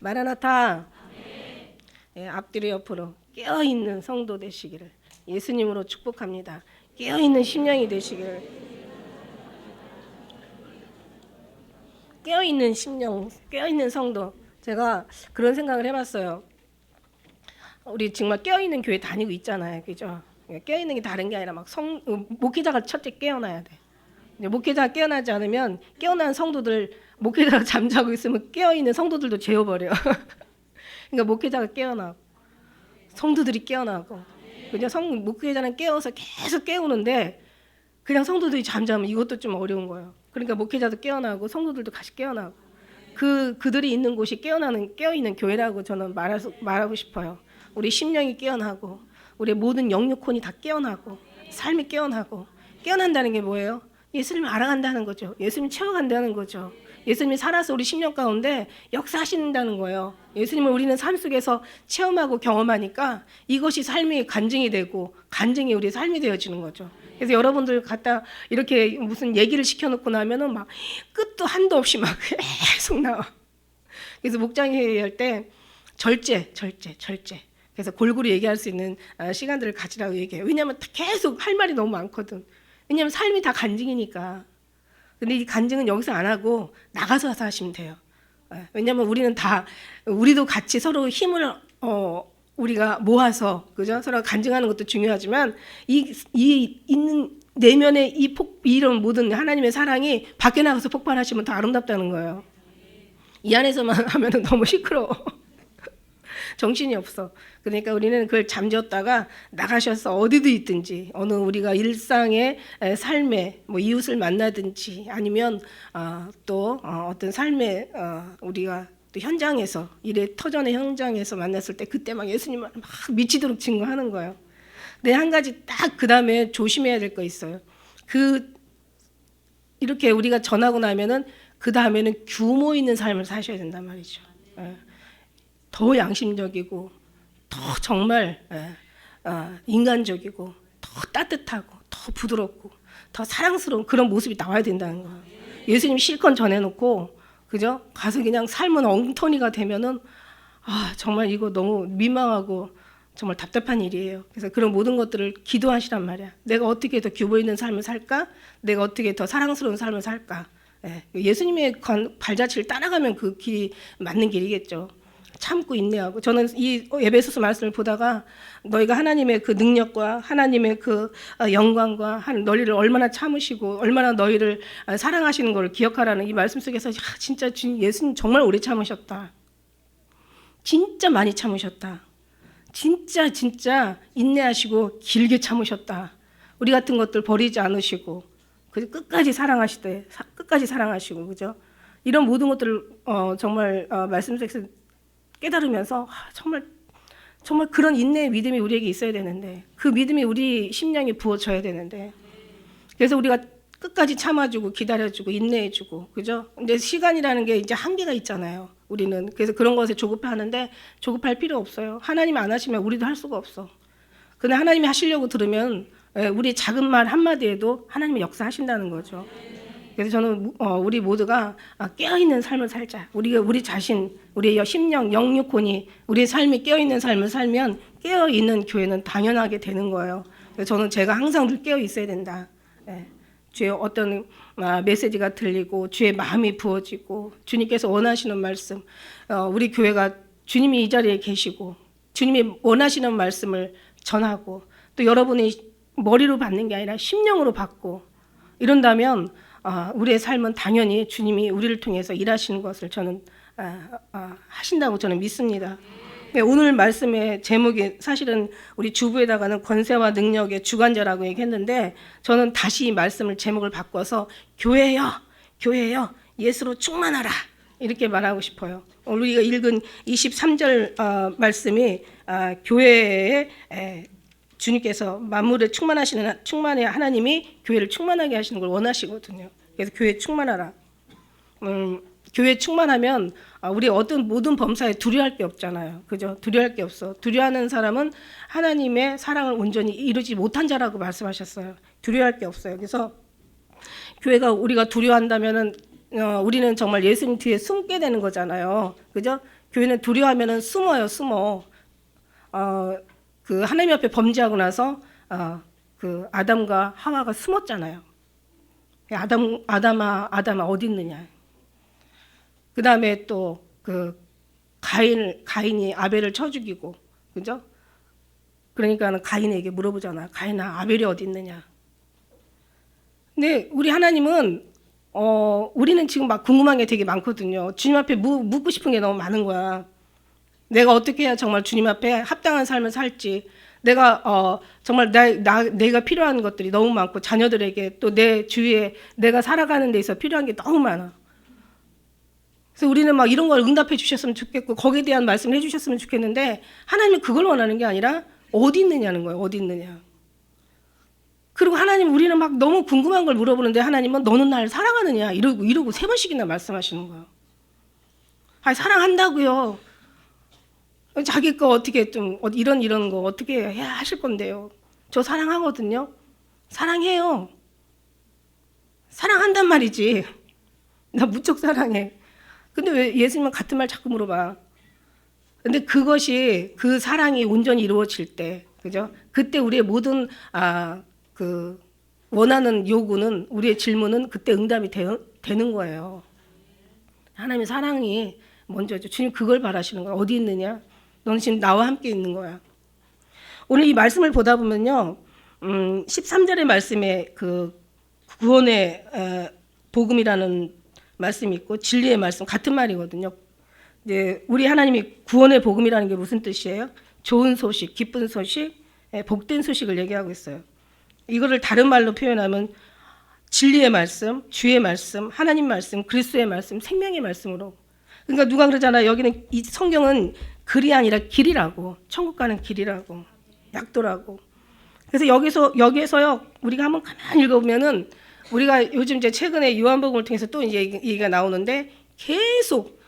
마라나타. 예, 앞뒤로 옆으로 깨어있는 성도 되시기를 예수님으로 축복합니다. 깨어있는 심령이 되시기를. 깨어있는 심령, 깨어있는 성도. 제가 그런 생각을 해봤어요. 우리 정말 깨어있는 교회 다니고 있잖아요, 그죠? 깨어있는 게 다른 게 아니라 막 목회자가 첫째 깨어나야 돼. 목회자가 깨어나지 않으면 깨어난 성도들, 목회자가 잠자고 있으면 깨어있는 성도들도 재워버려. 그러니까 목회자가 깨어나고 성도들이 깨어나고, 그냥 목회자는 깨워서 계속 깨우는데 그냥 성도들이 잠자면 이것도 좀 어려운 거예요. 그러니까 목회자도 깨어나고 성도들도 같이 깨어나고, 그들이 있는 곳이 깨어있는 교회라고 저는 말하고 싶어요. 우리 심령이 깨어나고, 우리 모든 영육혼이 다 깨어나고, 삶이 깨어나고. 깨어난다는 게 뭐예요? 예수님을 알아간다는 거죠. 예수님 채워간다는 거죠. 예수님이 살아서 우리 심령 가운데 역사하신다는 거예요. 예수님을 우리는 삶 속에서 체험하고 경험하니까 이것이 삶의 간증이 되고, 간증이 우리의 삶이 되어지는 거죠. 그래서 여러분들 갖다 이렇게 무슨 얘기를 시켜놓고 나면은 막 끝도 한도 없이 막 계속 나와. 그래서 목장회의 할 때 절제. 그래서 골고루 얘기할 수 있는 시간들을 가지라고 얘기해요. 왜냐하면 계속 할 말이 너무 많거든. 왜냐하면 삶이 다 간증이니까. 근데 이 간증은 여기서 안 하고 나가서 하시면 돼요. 왜냐하면 우리도 같이 서로 힘을 우리가 모아서, 그죠? 서로 간증하는 것도 중요하지만 이 있는 내면의 이런 모든 하나님의 사랑이 밖에 나가서 폭발하시면 더 아름답다는 거예요. 이 안에서만 하면은 너무 시끄러워. 정신이 없어. 그러니까 우리는 그걸 잠재웠다가 나가셔서 어디도 있든지, 어느 우리가 일상의 삶에 뭐 이웃을 만나든지, 아니면 또 어떤 삶의 우리가 또 현장에서, 일의 터전의 현장에서 만났을 때 그때 막 예수님을 막 미치도록 증거하는 거예요. 근데 한 가지 딱 그 다음에 조심해야 될 거 있어요. 이렇게 우리가 전하고 나면은 그 다음에는 규모 있는 삶을 사셔야 된단 말이죠. 더 양심적이고, 더 정말 인간적이고, 더 따뜻하고, 더 부드럽고, 더 사랑스러운 그런 모습이 나와야 된다는 거예요. 예수님 실컷 전해놓고, 그죠? 가서 그냥 삶은 엉터리가 되면은 정말 이거 너무 민망하고 정말 답답한 일이에요. 그래서 그런 모든 것들을 기도하시란 말이야. 내가 어떻게 더 규모 있는 삶을 살까? 내가 어떻게 더 사랑스러운 삶을 살까? 예수님의 발자취를 따라가면 그 길이 맞는 길이겠죠. 참고 인내하고. 저는 이 에베소서 말씀을 보다가 너희가 하나님의 그 능력과 하나님의 그 영광과 너희를 얼마나 참으시고 얼마나 너희를 사랑하시는 걸 기억하라는 이 말씀 속에서 진짜 예수님 정말 오래 참으셨다. 진짜 많이 참으셨다. 진짜 인내하시고 길게 참으셨다. 우리 같은 것들 버리지 않으시고 끝까지 사랑하시되 끝까지 사랑하시고, 그죠? 이런 모든 것들을 정말 말씀 속에서 깨달으면서 정말 그런 인내의 믿음이 우리에게 있어야 되는데, 그 믿음이 우리 심령에 부어져야 되는데, 그래서 우리가 끝까지 참아주고 기다려주고 인내해주고, 그죠? 근데 시간이라는 게 이제 한계가 있잖아요. 우리는 그래서 그런 것에 조급해하는데 조급할 필요 없어요. 하나님이 안 하시면 우리도 할 수가 없어. 근데 하나님이 하시려고 들으면 우리 작은 말 한마디에도 하나님이 역사하신다는 거죠. 그래서 저는 우리 모두가 깨어있는 삶을 살자. 우리 자신, 우리의 심령, 영육혼이 우리의 삶이 깨어있는 삶을 살면 깨어있는 교회는 당연하게 되는 거예요. 그래서 저는 제가 항상 늘 깨어 있어야 된다. 주의 어떤 메시지가 들리고 주의 마음이 부어지고 주님께서 원하시는 말씀, 우리 교회가 주님이 이 자리에 계시고 주님이 원하시는 말씀을 전하고, 또 여러분이 머리로 받는 게 아니라 심령으로 받고 이런다면 우리의 삶은 당연히 주님이 우리를 통해서 일하시는 것을 저는 하신다고 저는 믿습니다. 오늘 말씀의 제목이 사실은 우리 주부에다가는 권세와 능력의 주관자라고 얘기했는데, 저는 다시 이 말씀을 제목을 바꿔서 교회여 예수로 충만하라 이렇게 말하고 싶어요. 우리가 읽은 23절 말씀이 교회에 주님께서 만물에 충만의 하나님이 교회를 충만하게 하시는 걸 원하시거든요. 그래서 교회 충만하라. 교회 충만하면 우리 어떤 모든 범사에 두려워할 게 없잖아요. 그죠? 두려워할 게 없어. 두려워하는 사람은 하나님의 사랑을 온전히 이루지 못한 자라고 말씀하셨어요. 두려워할 게 없어요. 그래서 교회가 우리가 두려워한다면은 우리는 정말 예수님 뒤에 숨게 되는 거잖아요. 그죠? 교회는 두려워하면은 숨어요, 숨어. 그 하나님 앞에 범죄하고 나서 그 아담과 하와가 숨었잖아요. 아담아 어디 있느냐. 그 다음에 또 그 가인이 아벨을 쳐 죽이고, 그죠? 그러니까 가인에게 물어보잖아. 가인아, 아벨이 어디 있느냐. 근데 우리 하나님은 우리는 지금 막 궁금한 게 되게 많거든요. 주님 앞에 묻고 싶은 게 너무 많은 거야. 내가 어떻게 해야 정말 주님 앞에 합당한 삶을 살지. 내가 정말 내가 필요한 것들이 너무 많고, 자녀들에게 또 내 주위에 내가 살아가는 데 있어 필요한 게 너무 많아. 그래서 우리는 막 이런 걸 응답해 주셨으면 좋겠고, 거기에 대한 말씀을 해 주셨으면 좋겠는데, 하나님은 그걸 원하는 게 아니라 어디 있느냐는 거예요. 어디 있느냐. 그리고 하나님, 우리는 막 너무 궁금한 걸 물어보는데 하나님은 너는 나를 사랑하느냐 이러고 3번씩이나 말씀하시는 거예요. 아니, 사랑한다고요. 자기 거 어떻게 좀 이런 거 어떻게 해야 하실 건데요. 저 사랑하거든요. 사랑해요. 사랑한단 말이지. 나 무척 사랑해. 근데 왜 예수님은 같은 말 자꾸 물어봐. 근데 그것이, 그 사랑이 온전히 이루어질 때, 그죠? 그때 우리의 모든 그 원하는 요구는, 우리의 질문은 그때 응답이 되는 거예요. 하나님의 사랑이 먼저죠. 주님 그걸 바라시는 거야. 어디 있느냐? 너는 지금 나와 함께 있는 거야. 오늘 이 말씀을 보다 보면요, 13절의 말씀에 그 구원의 복음이라는 말씀이 있고 진리의 말씀, 같은 말이거든요. 이제 우리 하나님이 구원의 복음이라는 게 무슨 뜻이에요? 좋은 소식, 기쁜 소식, 복된 소식을 얘기하고 있어요. 이거를 다른 말로 표현하면 진리의 말씀, 주의 말씀, 하나님 말씀, 그리스도의 말씀, 생명의 말씀으로. 그러니까 누가 그러잖아요. 여기는 이 성경은 글이 아니라 길이라고, 천국 가는 길이라고, 약도라고. 그래서 여기에서요, 우리가 한번 가만히 읽어보면은, 우리가 요즘 이제 최근에 요한복음을 통해서 또 이제 얘기가 나오는데, 계속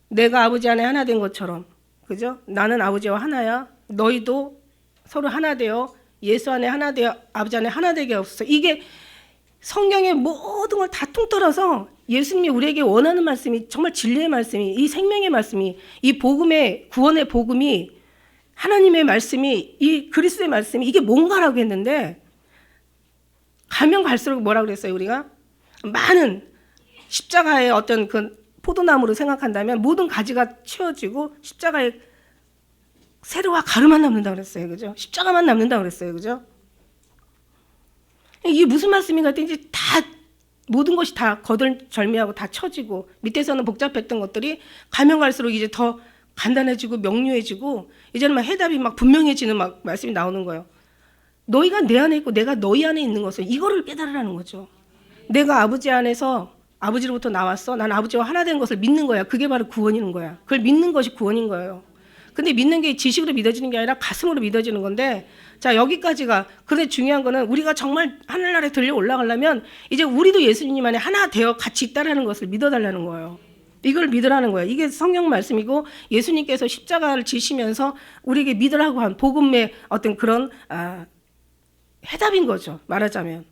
내가 아버지 안에 하나 된 것처럼, 그죠? 나는 아버지와 하나야. 너희도 서로 하나 되어 예수 안에 하나 되어 아버지 안에 하나 되게 없어. 이게 성경의 모든 걸 다 통틀어서 예수님이 우리에게 원하는 말씀이, 정말 진리의 말씀이, 이 생명의 말씀이, 이 복음의, 구원의 복음이, 하나님의 말씀이, 이 그리스도의 말씀이 이게 뭔가라고 했는데, 가면 갈수록 뭐라 그랬어요, 우리가? 많은 십자가의 어떤 그 포도나무로 생각한다면 모든 가지가 치워지고 십자가에 세로와 가루만 남는다 그랬어요. 그죠? 십자가만 남는다 그랬어요. 그죠? 이게 무슨 말씀인가 했더니 다 모든 것이 다 거들절미하고 다 쳐지고, 밑에서는 복잡했던 것들이 가면 갈수록 이제 더 간단해지고 명료해지고, 이제는 막 해답이 막 분명해지는 막 말씀이 나오는 거예요. 너희가 내 안에 있고 내가 너희 안에 있는 것을, 이거를 깨달으라는 거죠. 내가 아버지 안에서 아버지로부터 나왔어. 난 아버지와 하나 된 것을 믿는 거야. 그게 바로 구원인 거야. 그걸 믿는 것이 구원인 거예요. 근데 믿는 게 지식으로 믿어지는 게 아니라 가슴으로 믿어지는 건데, 자, 여기까지가. 그런데 중요한 거는 우리가 정말 하늘나라에 들려 올라가려면 이제 우리도 예수님 안에 하나 되어 같이 있다라는 것을 믿어달라는 거예요. 이걸 믿으라는 거예요. 이게 성경 말씀이고, 예수님께서 십자가를 지시면서 우리에게 믿으라고 한 복음의 어떤 그런 해답인 거죠. 말하자면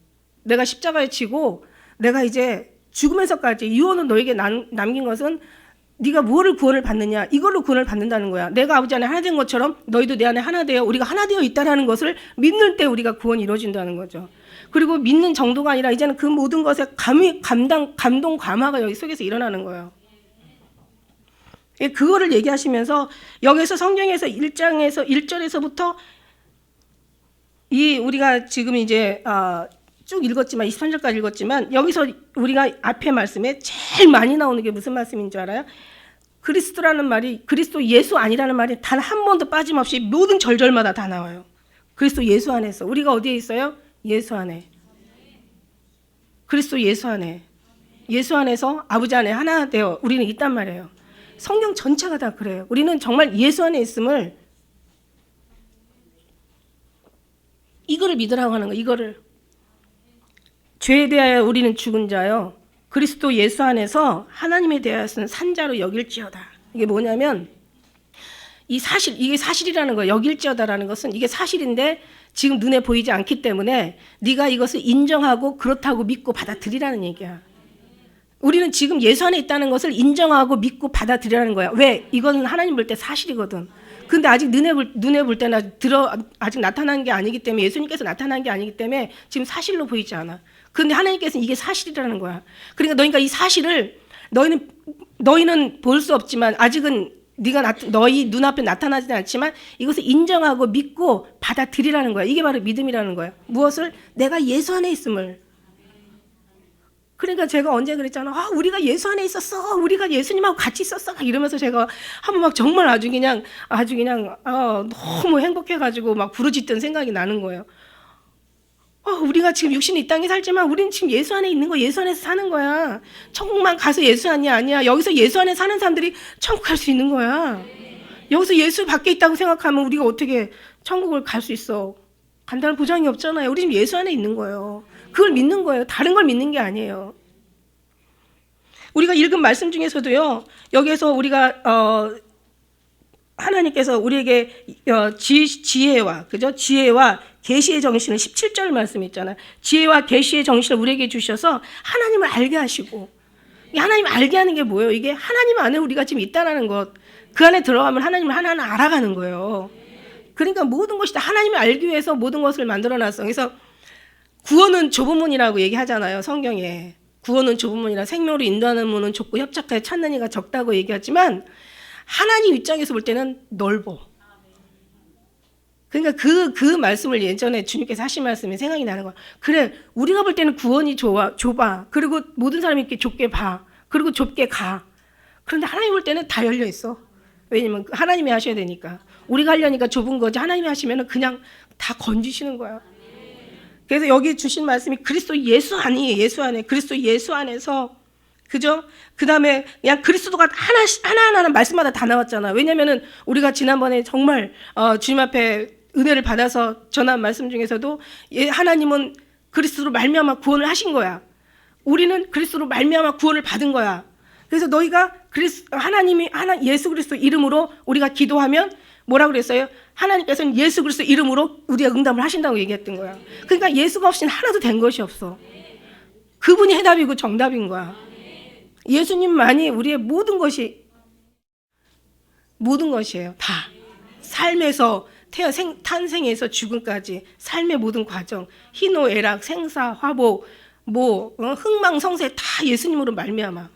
내가 십자가에 지고 내가 이제 죽으면서까지 유언은 너에게 남긴 것은 네가 무엇을 구원을 받느냐, 이걸로 구원을 받는다는 거야. 내가 아버지 안에 하나 된 것처럼 너희도 내 안에 하나 되어 우리가 하나 되어 있다라는 것을 믿는 때 우리가 구원이 이루어진다는 거죠. 그리고 믿는 정도가 아니라 이제는 그 모든 것에 감동, 감화가 여기 속에서 일어나는 거예요. 그거를 얘기하시면서 여기서 성경에서 1장에서 1절에서부터 이 우리가 지금 이제 쭉 읽었지만 23절까지 읽었지만, 여기서 우리가 앞에 말씀에 제일 많이 나오는 게 무슨 말씀인 줄 알아요? 그리스도라는 말이, 그리스도 예수 아니라는 말이 단 한 번도 빠짐없이 모든 절절마다 다 나와요. 그리스도 예수 안에서. 우리가 어디에 있어요? 예수 안에. 그리스도 예수 안에. 예수 안에서 아버지 안에 하나 되어 우리는 있단 말이에요. 성경 전체가 다 그래요. 우리는 정말 예수 안에 있음을, 이거를 믿으라고 하는 거예요. 이거를. 죄에 대하여 우리는 죽은 자요, 그리스도 예수 안에서 하나님에 대하여서는 산자로 여길지어다. 이게 뭐냐면 이 사실, 이게 사실이라는 거예요. 여길지어다라는 것은 이게 사실인데 지금 눈에 보이지 않기 때문에 네가 이것을 인정하고 그렇다고 믿고 받아들이라는 얘기야. 우리는 지금 예수 안에 있다는 것을 인정하고 믿고 받아들이라는 거야. 왜? 이거는 하나님 볼 때 사실이거든. 근데 아직 눈에 볼 때는 아직 나타난 게 아니기 때문에, 예수님께서 나타난 게 아니기 때문에 지금 사실로 보이지 않아. 근데 하나님께서는 이게 사실이라는 거야. 그러니까 이 사실을 너희는 볼 수 없지만, 아직은 너희 눈앞에 나타나지는 않지만 이것을 인정하고 믿고 받아들이라는 거야. 이게 바로 믿음이라는 거야. 무엇을? 내가 예수 안에 있음을. 그러니까 제가 언제 그랬잖아. 우리가 예수 안에 있었어. 우리가 예수님하고 같이 있었어. 이러면서 제가 한번 막 정말 아주 그냥 너무 행복해가지고 막 부르짖던 생각이 나는 거예요. 우리가 지금 육신이 이 땅에 살지만 우리는 지금 예수 안에 있는 거, 예수 안에서 사는 거야. 천국만 가서 예수 아니야. 여기서 예수 안에 사는 사람들이 천국 갈 수 있는 거야. 여기서 예수 밖에 있다고 생각하면 우리가 어떻게 천국을 갈 수 있어? 간단한 보장이 없잖아요. 우리 지금 예수 안에 있는 거예요. 그걸 믿는 거예요. 다른 걸 믿는 게 아니에요. 우리가 읽은 말씀 중에서도요, 여기에서 우리가 하나님께서 우리에게 지혜와 계시의 정신을 17절 말씀 있잖아요. 지혜와 계시의 정신을 우리에게 주셔서 하나님을 알게 하시고, 하나님을 알게 하는 게 뭐예요? 이게 하나님 안에 우리가 지금 있다는 것, 그 안에 들어가면 하나님을 하나하나 알아가는 거예요. 그러니까 모든 것이 다 하나님을 알기 위해서 모든 것을 만들어놨어. 그래서 구원은 좁은 문이라고 얘기하잖아요, 성경에. 구원은 좁은 문이라 생명으로 인도하는 문은 좁고 협착하여 찾는 이가 적다고 얘기하지만, 하나님 입장에서 볼 때는 넓어. 그러니까 그 말씀을 예전에 주님께서 하신 말씀이 생각이 나는 거야. 그래, 우리가 볼 때는 구원이 좁아. 그리고 모든 사람이 이렇게 좁게 봐. 그리고 좁게 가. 그런데 하나님 볼 때는 다 열려 있어. 왜냐면 하나님이 하셔야 되니까. 우리가 하려니까 좁은 거지, 하나님이 하시면 그냥 다 건지시는 거야. 그래서 여기 주신 말씀이 그리스도 예수 아니에요. 예수 안에. 그리스도 예수 안에서. 그죠? 그 다음에 그냥 그리스도가 하나하나 말씀마다 다 나왔잖아. 왜냐면은 우리가 지난번에 정말 주님 앞에 은혜를 받아서 전한 말씀 중에서도 하나님은 그리스도로 말미암아 구원을 하신 거야. 우리는 그리스도로 말미암아 구원을 받은 거야. 그래서 너희가 예수 그리스도 이름으로 우리가 기도하면 뭐라고 그랬어요? 하나님께서는 예수 그리스도 이름으로 우리가 응답을 하신다고 얘기했던 거야. 그러니까 예수가 없이는 하나도 된 것이 없어. 그분이 해답이고 정답인 거야. 예수님만이 우리의 모든 것이에요. 다. 삶에서 탄생에서 죽음까지 삶의 모든 과정, 희노애락, 생사, 화복, 흥망성쇠 다 예수님으로 말미암아.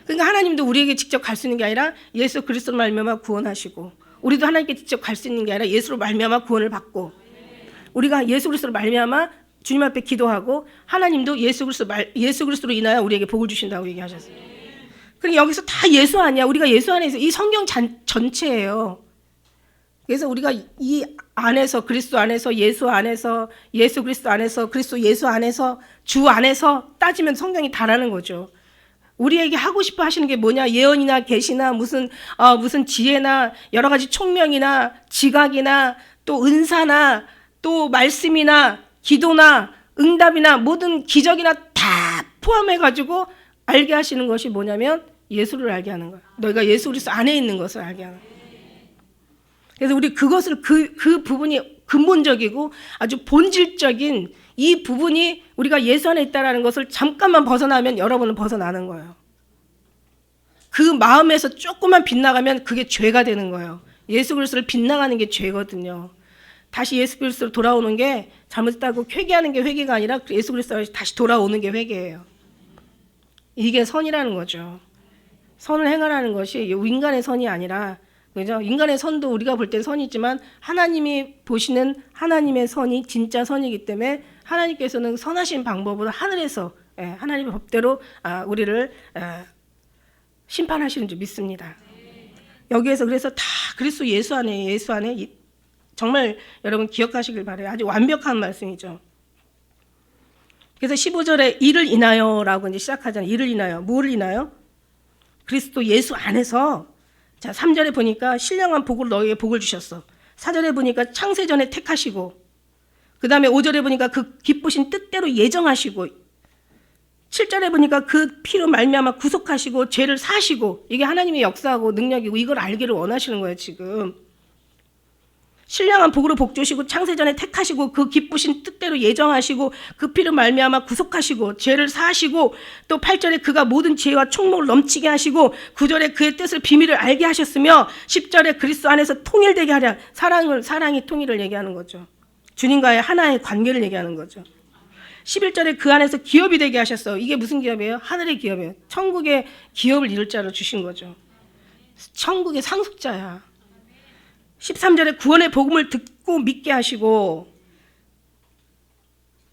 그러니까 하나님도 우리에게 직접 갈 수 있는 게 아니라 예수 그리스도로 말미암아 구원하시고, 우리도 하나님께 직접 갈 수 있는 게 아니라 예수로 말미암아 구원을 받고, 우리가 예수 그리스도로 말미암아 주님 앞에 기도하고, 하나님도 예수 그리스도로 인하여 우리에게 복을 주신다고 얘기하셨어요. 그러니까 여기서 다 예수 아니야. 우리가 예수 안에서 이 성경 전체예요. 그래서 우리가 이 안에서, 그리스도 안에서, 예수 안에서, 예수 그리스도 안에서, 그리스도 예수 안에서, 주 안에서 따지면 성경이 다라는 거죠. 우리에게 하고 싶어 하시는 게 뭐냐? 예언이나 계시나 무슨 지혜나 여러 가지 총명이나 지각이나 또 은사나 또 말씀이나 기도나 응답이나 모든 기적이나 다 포함해가지고 알게 하시는 것이 뭐냐면 예수를 알게 하는 거야. 너희가 예수 그리스도 안에 있는 것을 알게 하는 거야. 그래서 우리 그것을 그 부분이 근본적이고 아주 본질적인 이 부분이 우리가 예수 안에 있다는 것을 잠깐만 벗어나면 여러분은 벗어나는 거예요. 그 마음에서 조금만 빗나가면 그게 죄가 되는 거예요. 예수 그리스도를 빗나가는 게 죄거든요. 다시 예수 그리스도로 돌아오는 게 잘못했다고 회개하는 게 회개가 아니라 예수 그리스도로 다시 돌아오는 게 회개예요. 이게 선이라는 거죠. 선을 행하라는 것이 인간의 선이 아니라, 그죠? 인간의 선도 우리가 볼 땐 선이지만 하나님이 보시는 하나님의 선이 진짜 선이기 때문에 하나님께서는 선하신 방법으로 하늘에서 하나님의 법대로 우리를 심판하시는 줄 믿습니다. 여기에서 그래서 다 그리스도 예수 안에 정말 여러분 기억하시길 바라요. 아주 완벽한 말씀이죠. 그래서 15절에 이를 인하여라고 이제 시작하잖아요. 이를 인하여. 뭐를 인하여? 그리스도 예수 안에서. 자, 3절에 보니까 신령한 복으로 너희에게 복을 주셨어. 4절에 보니까 창세전에 택하시고, 그 다음에 5절에 보니까 그 기쁘신 뜻대로 예정하시고, 7절에 보니까 그 피로 말미암아 구속하시고 죄를 사시고, 이게 하나님의 역사하고 능력이고 이걸 알기를 원하시는 거예요 지금. 신령한 복으로 복주시고 창세전에 택하시고 그 기쁘신 뜻대로 예정하시고 그 피로 말미암아 구속하시고 죄를 사하시고 또 8절에 그가 모든 지혜와 총목을 넘치게 하시고 9절에 그의 뜻을 비밀을 알게 하셨으며 10절에 그리스도 안에서 통일되게 하랴. 사랑이 통일을 얘기하는 거죠. 주님과의 하나의 관계를 얘기하는 거죠. 11절에 그 안에서 기업이 되게 하셨어. 이게 무슨 기업이에요? 하늘의 기업이에요. 천국의 기업을 이룰 자로 주신 거죠. 천국의 상속자야. 13절에 구원의 복음을 듣고 믿게 하시고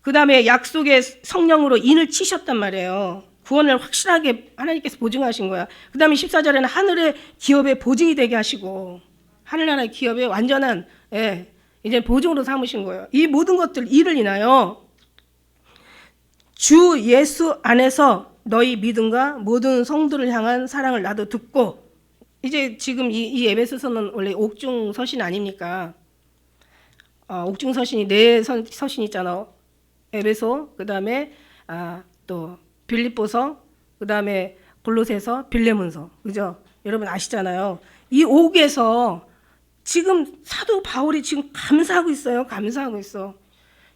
그 다음에 약속의 성령으로 인을 치셨단 말이에요. 구원을 확실하게 하나님께서 보증하신 거야. 그 다음에 14절에는 하늘의 기업의 보증이 되게 하시고 하늘나라의 기업의 완전한 이제 보증으로 삼으신 거예요. 이 모든 것들 이를 인하여 주 예수 안에서 너희 믿음과 모든 성도를 향한 사랑을 나도 듣고 이제 지금 이 에베소서는 원래 옥중 서신 아닙니까? 옥중 서신이 네 서신 있잖아. 에베소, 그 다음에 또 빌립보서, 그 다음에 골로새서, 빌레몬서, 그죠? 여러분 아시잖아요. 이 옥에서 지금 사도 바울이 지금 감사하고 있어요. 감사하고 있어.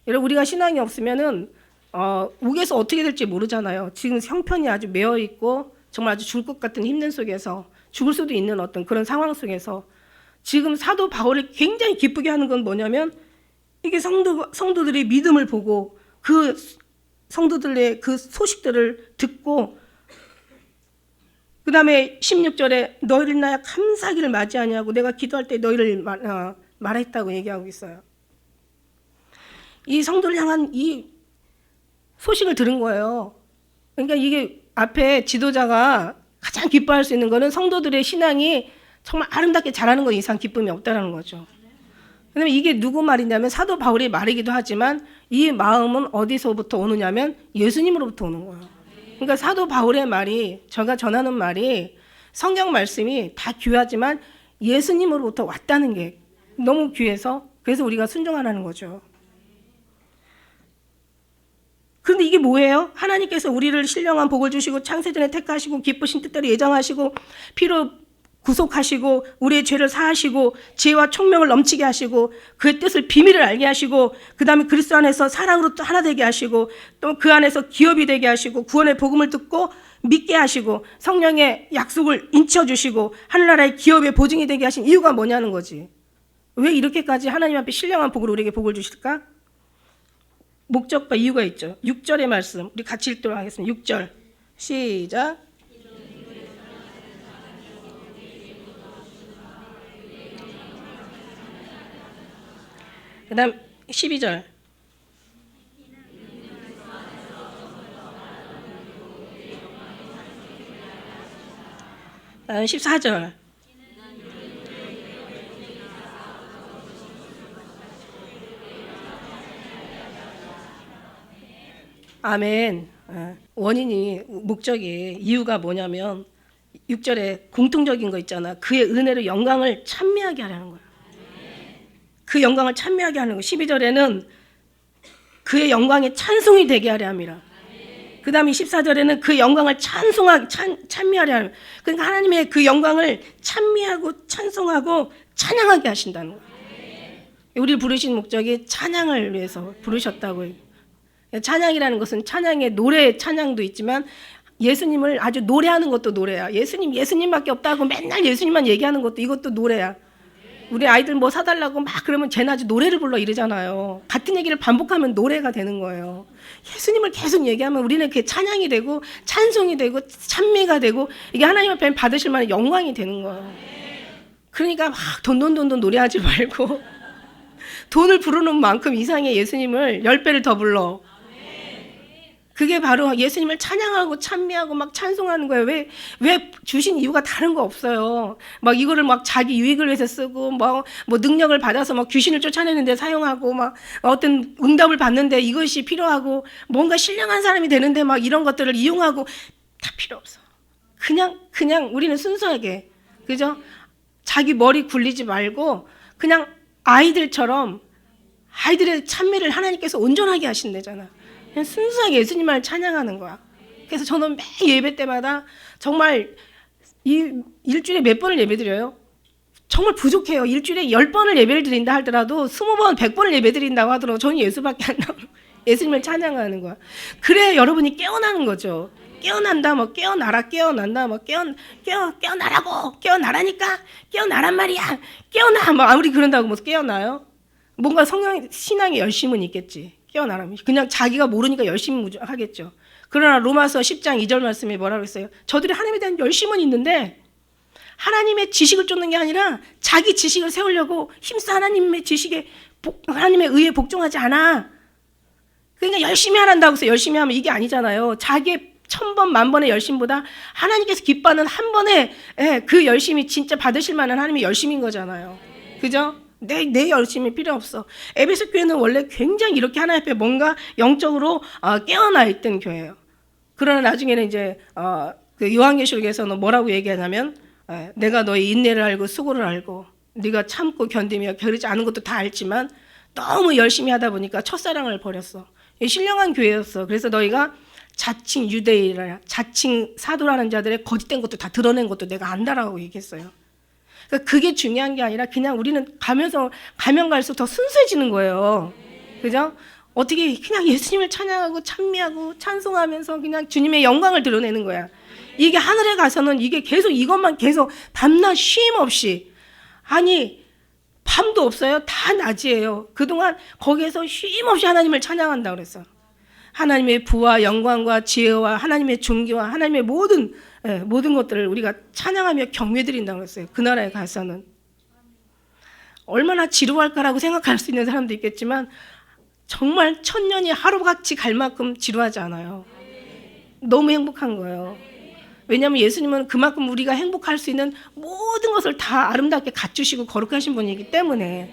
여러분 우리가 신앙이 없으면은 옥에서 어떻게 될지 모르잖아요. 지금 형편이 아주 매여 있고 정말 아주 죽을 것 같은 힘든 속에서 죽을 수도 있는 어떤 그런 상황 속에서 지금 사도 바울을 굉장히 기쁘게 하는 건 뭐냐면 이게 성도들이 믿음을 보고 그 성도들의 그 소식들을 듣고 그 다음에 16절에 너희를 인하여 감사하기를 맞이하냐고 내가 기도할 때 너희를 말했다고 얘기하고 있어요. 이 성도를 향한 이 소식을 들은 거예요. 그러니까 이게 앞에 지도자가 가장 기뻐할 수 있는 거는 성도들의 신앙이 정말 아름답게 자라는 것 이상 기쁨이 없다는 거죠. 그다음에 이게 누구 말이냐면 사도 바울의 말이기도 하지만 이 마음은 어디서부터 오느냐면 예수님으로부터 오는 거예요. 그러니까 사도 바울의 말이 제가 전하는 말이 성경 말씀이 다 귀하지만 예수님으로부터 왔다는 게 너무 귀해서 그래서 우리가 순종하라는 거죠. 그런데 이게 뭐예요? 하나님께서 우리를 신령한 복을 주시고 창세전에 택하시고 기쁘신 뜻대로 예정하시고 피로 구속하시고 우리의 죄를 사하시고 지혜와 총명을 넘치게 하시고 그의 뜻을 비밀을 알게 하시고 그 다음에 그리스도 안에서 사랑으로 또 하나 되게 하시고 또 그 안에서 기업이 되게 하시고 구원의 복음을 듣고 믿게 하시고 성령의 약속을 인쳐주시고 하늘나라의 기업의 보증이 되게 하신 이유가 뭐냐는 거지. 왜 이렇게까지 하나님 앞에 신령한 복으로 우리에게 복을 주실까? 목적과 이유가 있죠. 6절의 말씀 우리 같이 읽도록 하겠습니다. 6절 시작. 그 다음 12절 그 다음 14절 아멘. 원인이 목적이 이유가 뭐냐면 6절에 공통적인 거 있잖아. 그의 은혜로 영광을 찬미하게 하려는 거야. 그 영광을 찬미하게 하는 거. 12절에는 그의 영광에 찬송이 되게 하려 함이라. 그 다음에 14절에는 그 영광을 찬미하려 함이라. 그러니까 하나님의 그 영광을 찬미하고 찬송하고 찬양하게 하신다는 거야. 우리를 부르신 목적이 찬양을 위해서 부르셨다고. 찬양이라는 것은 찬양의 노래 찬양도 있지만 예수님을 아주 노래하는 것도 노래야. 예수님밖에 없다고 맨날 예수님만 얘기하는 것도 이것도 노래야. 우리 아이들 뭐 사달라고 막 그러면 쟤는 아주 노래를 불러 이러잖아요. 같은 얘기를 반복하면 노래가 되는 거예요. 예수님을 계속 얘기하면 우리는 그게 찬양이 되고 찬송이 되고 찬미가 되고 이게 하나님 앞에 받으실 만한 영광이 되는 거예요. 그러니까 막 돈 노래하지 말고 돈을 부르는 만큼 이상의 예수님을 10배를 더 불러. 그게 바로 예수님을 찬양하고 찬미하고 막 찬송하는 거예요. 왜 주신 이유가 다른 거 없어요. 막 이거를 막 자기 유익을 위해서 쓰고 뭐 능력을 받아서 막 귀신을 쫓아내는데 사용하고 막 어떤 응답을 받는데 이것이 필요하고 뭔가 신령한 사람이 되는데 막 이런 것들을 이용하고 다 필요 없어. 그냥 우리는 순수하게 그죠? 자기 머리 굴리지 말고 그냥 아이들처럼 아이들의 찬미를 하나님께서 온전하게 하신대잖아. 그냥 순수하게 예수님만을 찬양하는 거야. 그래서 저는 매 예배 때마다 정말 이 일주일에 몇 번을 예배 드려요? 정말 부족해요. 일주일에 10번을 예배를 드린다 하더라도 20번, 100번을 예배 드린다고 하더라도 저는 예수밖에 안 나오는 거예요. 예수님을 찬양하는 거야. 그래야 여러분이 깨어나는 거죠. 깨어난다, 뭐 깨어나라, 깨어난다, 뭐 깨어나라고, 깨어나라니까, 깨어나란 말이야, 깨어나. 뭐 아무리 그런다고 뭐 깨어나요? 뭔가 신앙의 열심은 있겠지. 깨어나라면 그냥 자기가 모르니까 열심히 하겠죠. 그러나 로마서 10장 2절 말씀에 뭐라고 했어요? 저들이 하나님에 대한 열심은 있는데 하나님의 지식을 쫓는 게 아니라 자기 지식을 세우려고 힘써 하나님의 지식에 하나님의 의에 복종하지 않아. 그러니까 열심히 하란다고 해서 열심히 하면 이게 아니잖아요. 자기의 1000번, 10,000번의 열심보다 하나님께서 기뻐하는 한 번에 그 열심이 진짜 받으실 만한 하나님의 열심인 거잖아요. 그죠? 내 열심이 필요 없어. 에베소 교회는 원래 굉장히 이렇게 하나님 앞에 뭔가 영적으로 깨어나 있던 교회예요. 그러나 나중에는 이제 그 요한계시록에서는 뭐라고 얘기하냐면 내가 너의 인내를 알고 수고를 알고 네가 참고 견디며 게으르지 않은 것도 다 알지만 너무 열심히 하다 보니까 첫사랑을 버렸어. 신령한 교회였어. 그래서 너희가 자칭 유대인이라 자칭 사도라는 자들의 거짓된 것도 다 드러낸 것도 내가 안다라고 얘기했어요. 그러니까 그게 중요한 게 아니라 그냥 우리는 가면 갈수록 더 순수해지는 거예요. 그죠? 어떻게 그냥 예수님을 찬양하고 찬미하고 찬송하면서 그냥 주님의 영광을 드러내는 거야. 이게 하늘에 가서는 이게 계속 이것만 계속 밤낮 쉼 없이, 아니 밤도 없어요. 다 낮이에요. 그동안 거기에서 쉼 없이 하나님을 찬양한다 그랬어. 하나님의 부와 영광과 지혜와 하나님의 존귀와 하나님의 모든 것들을 우리가 찬양하며 경배드린다고 그랬어요. 그 나라에 가서는. 얼마나 지루할까라고 생각할 수 있는 사람도 있겠지만 정말 천년이 하루같이 갈 만큼 지루하지 않아요. 너무 행복한 거예요. 왜냐하면 예수님은 그만큼 우리가 행복할 수 있는 모든 것을 다 아름답게 갖추시고 거룩하신 분이기 때문에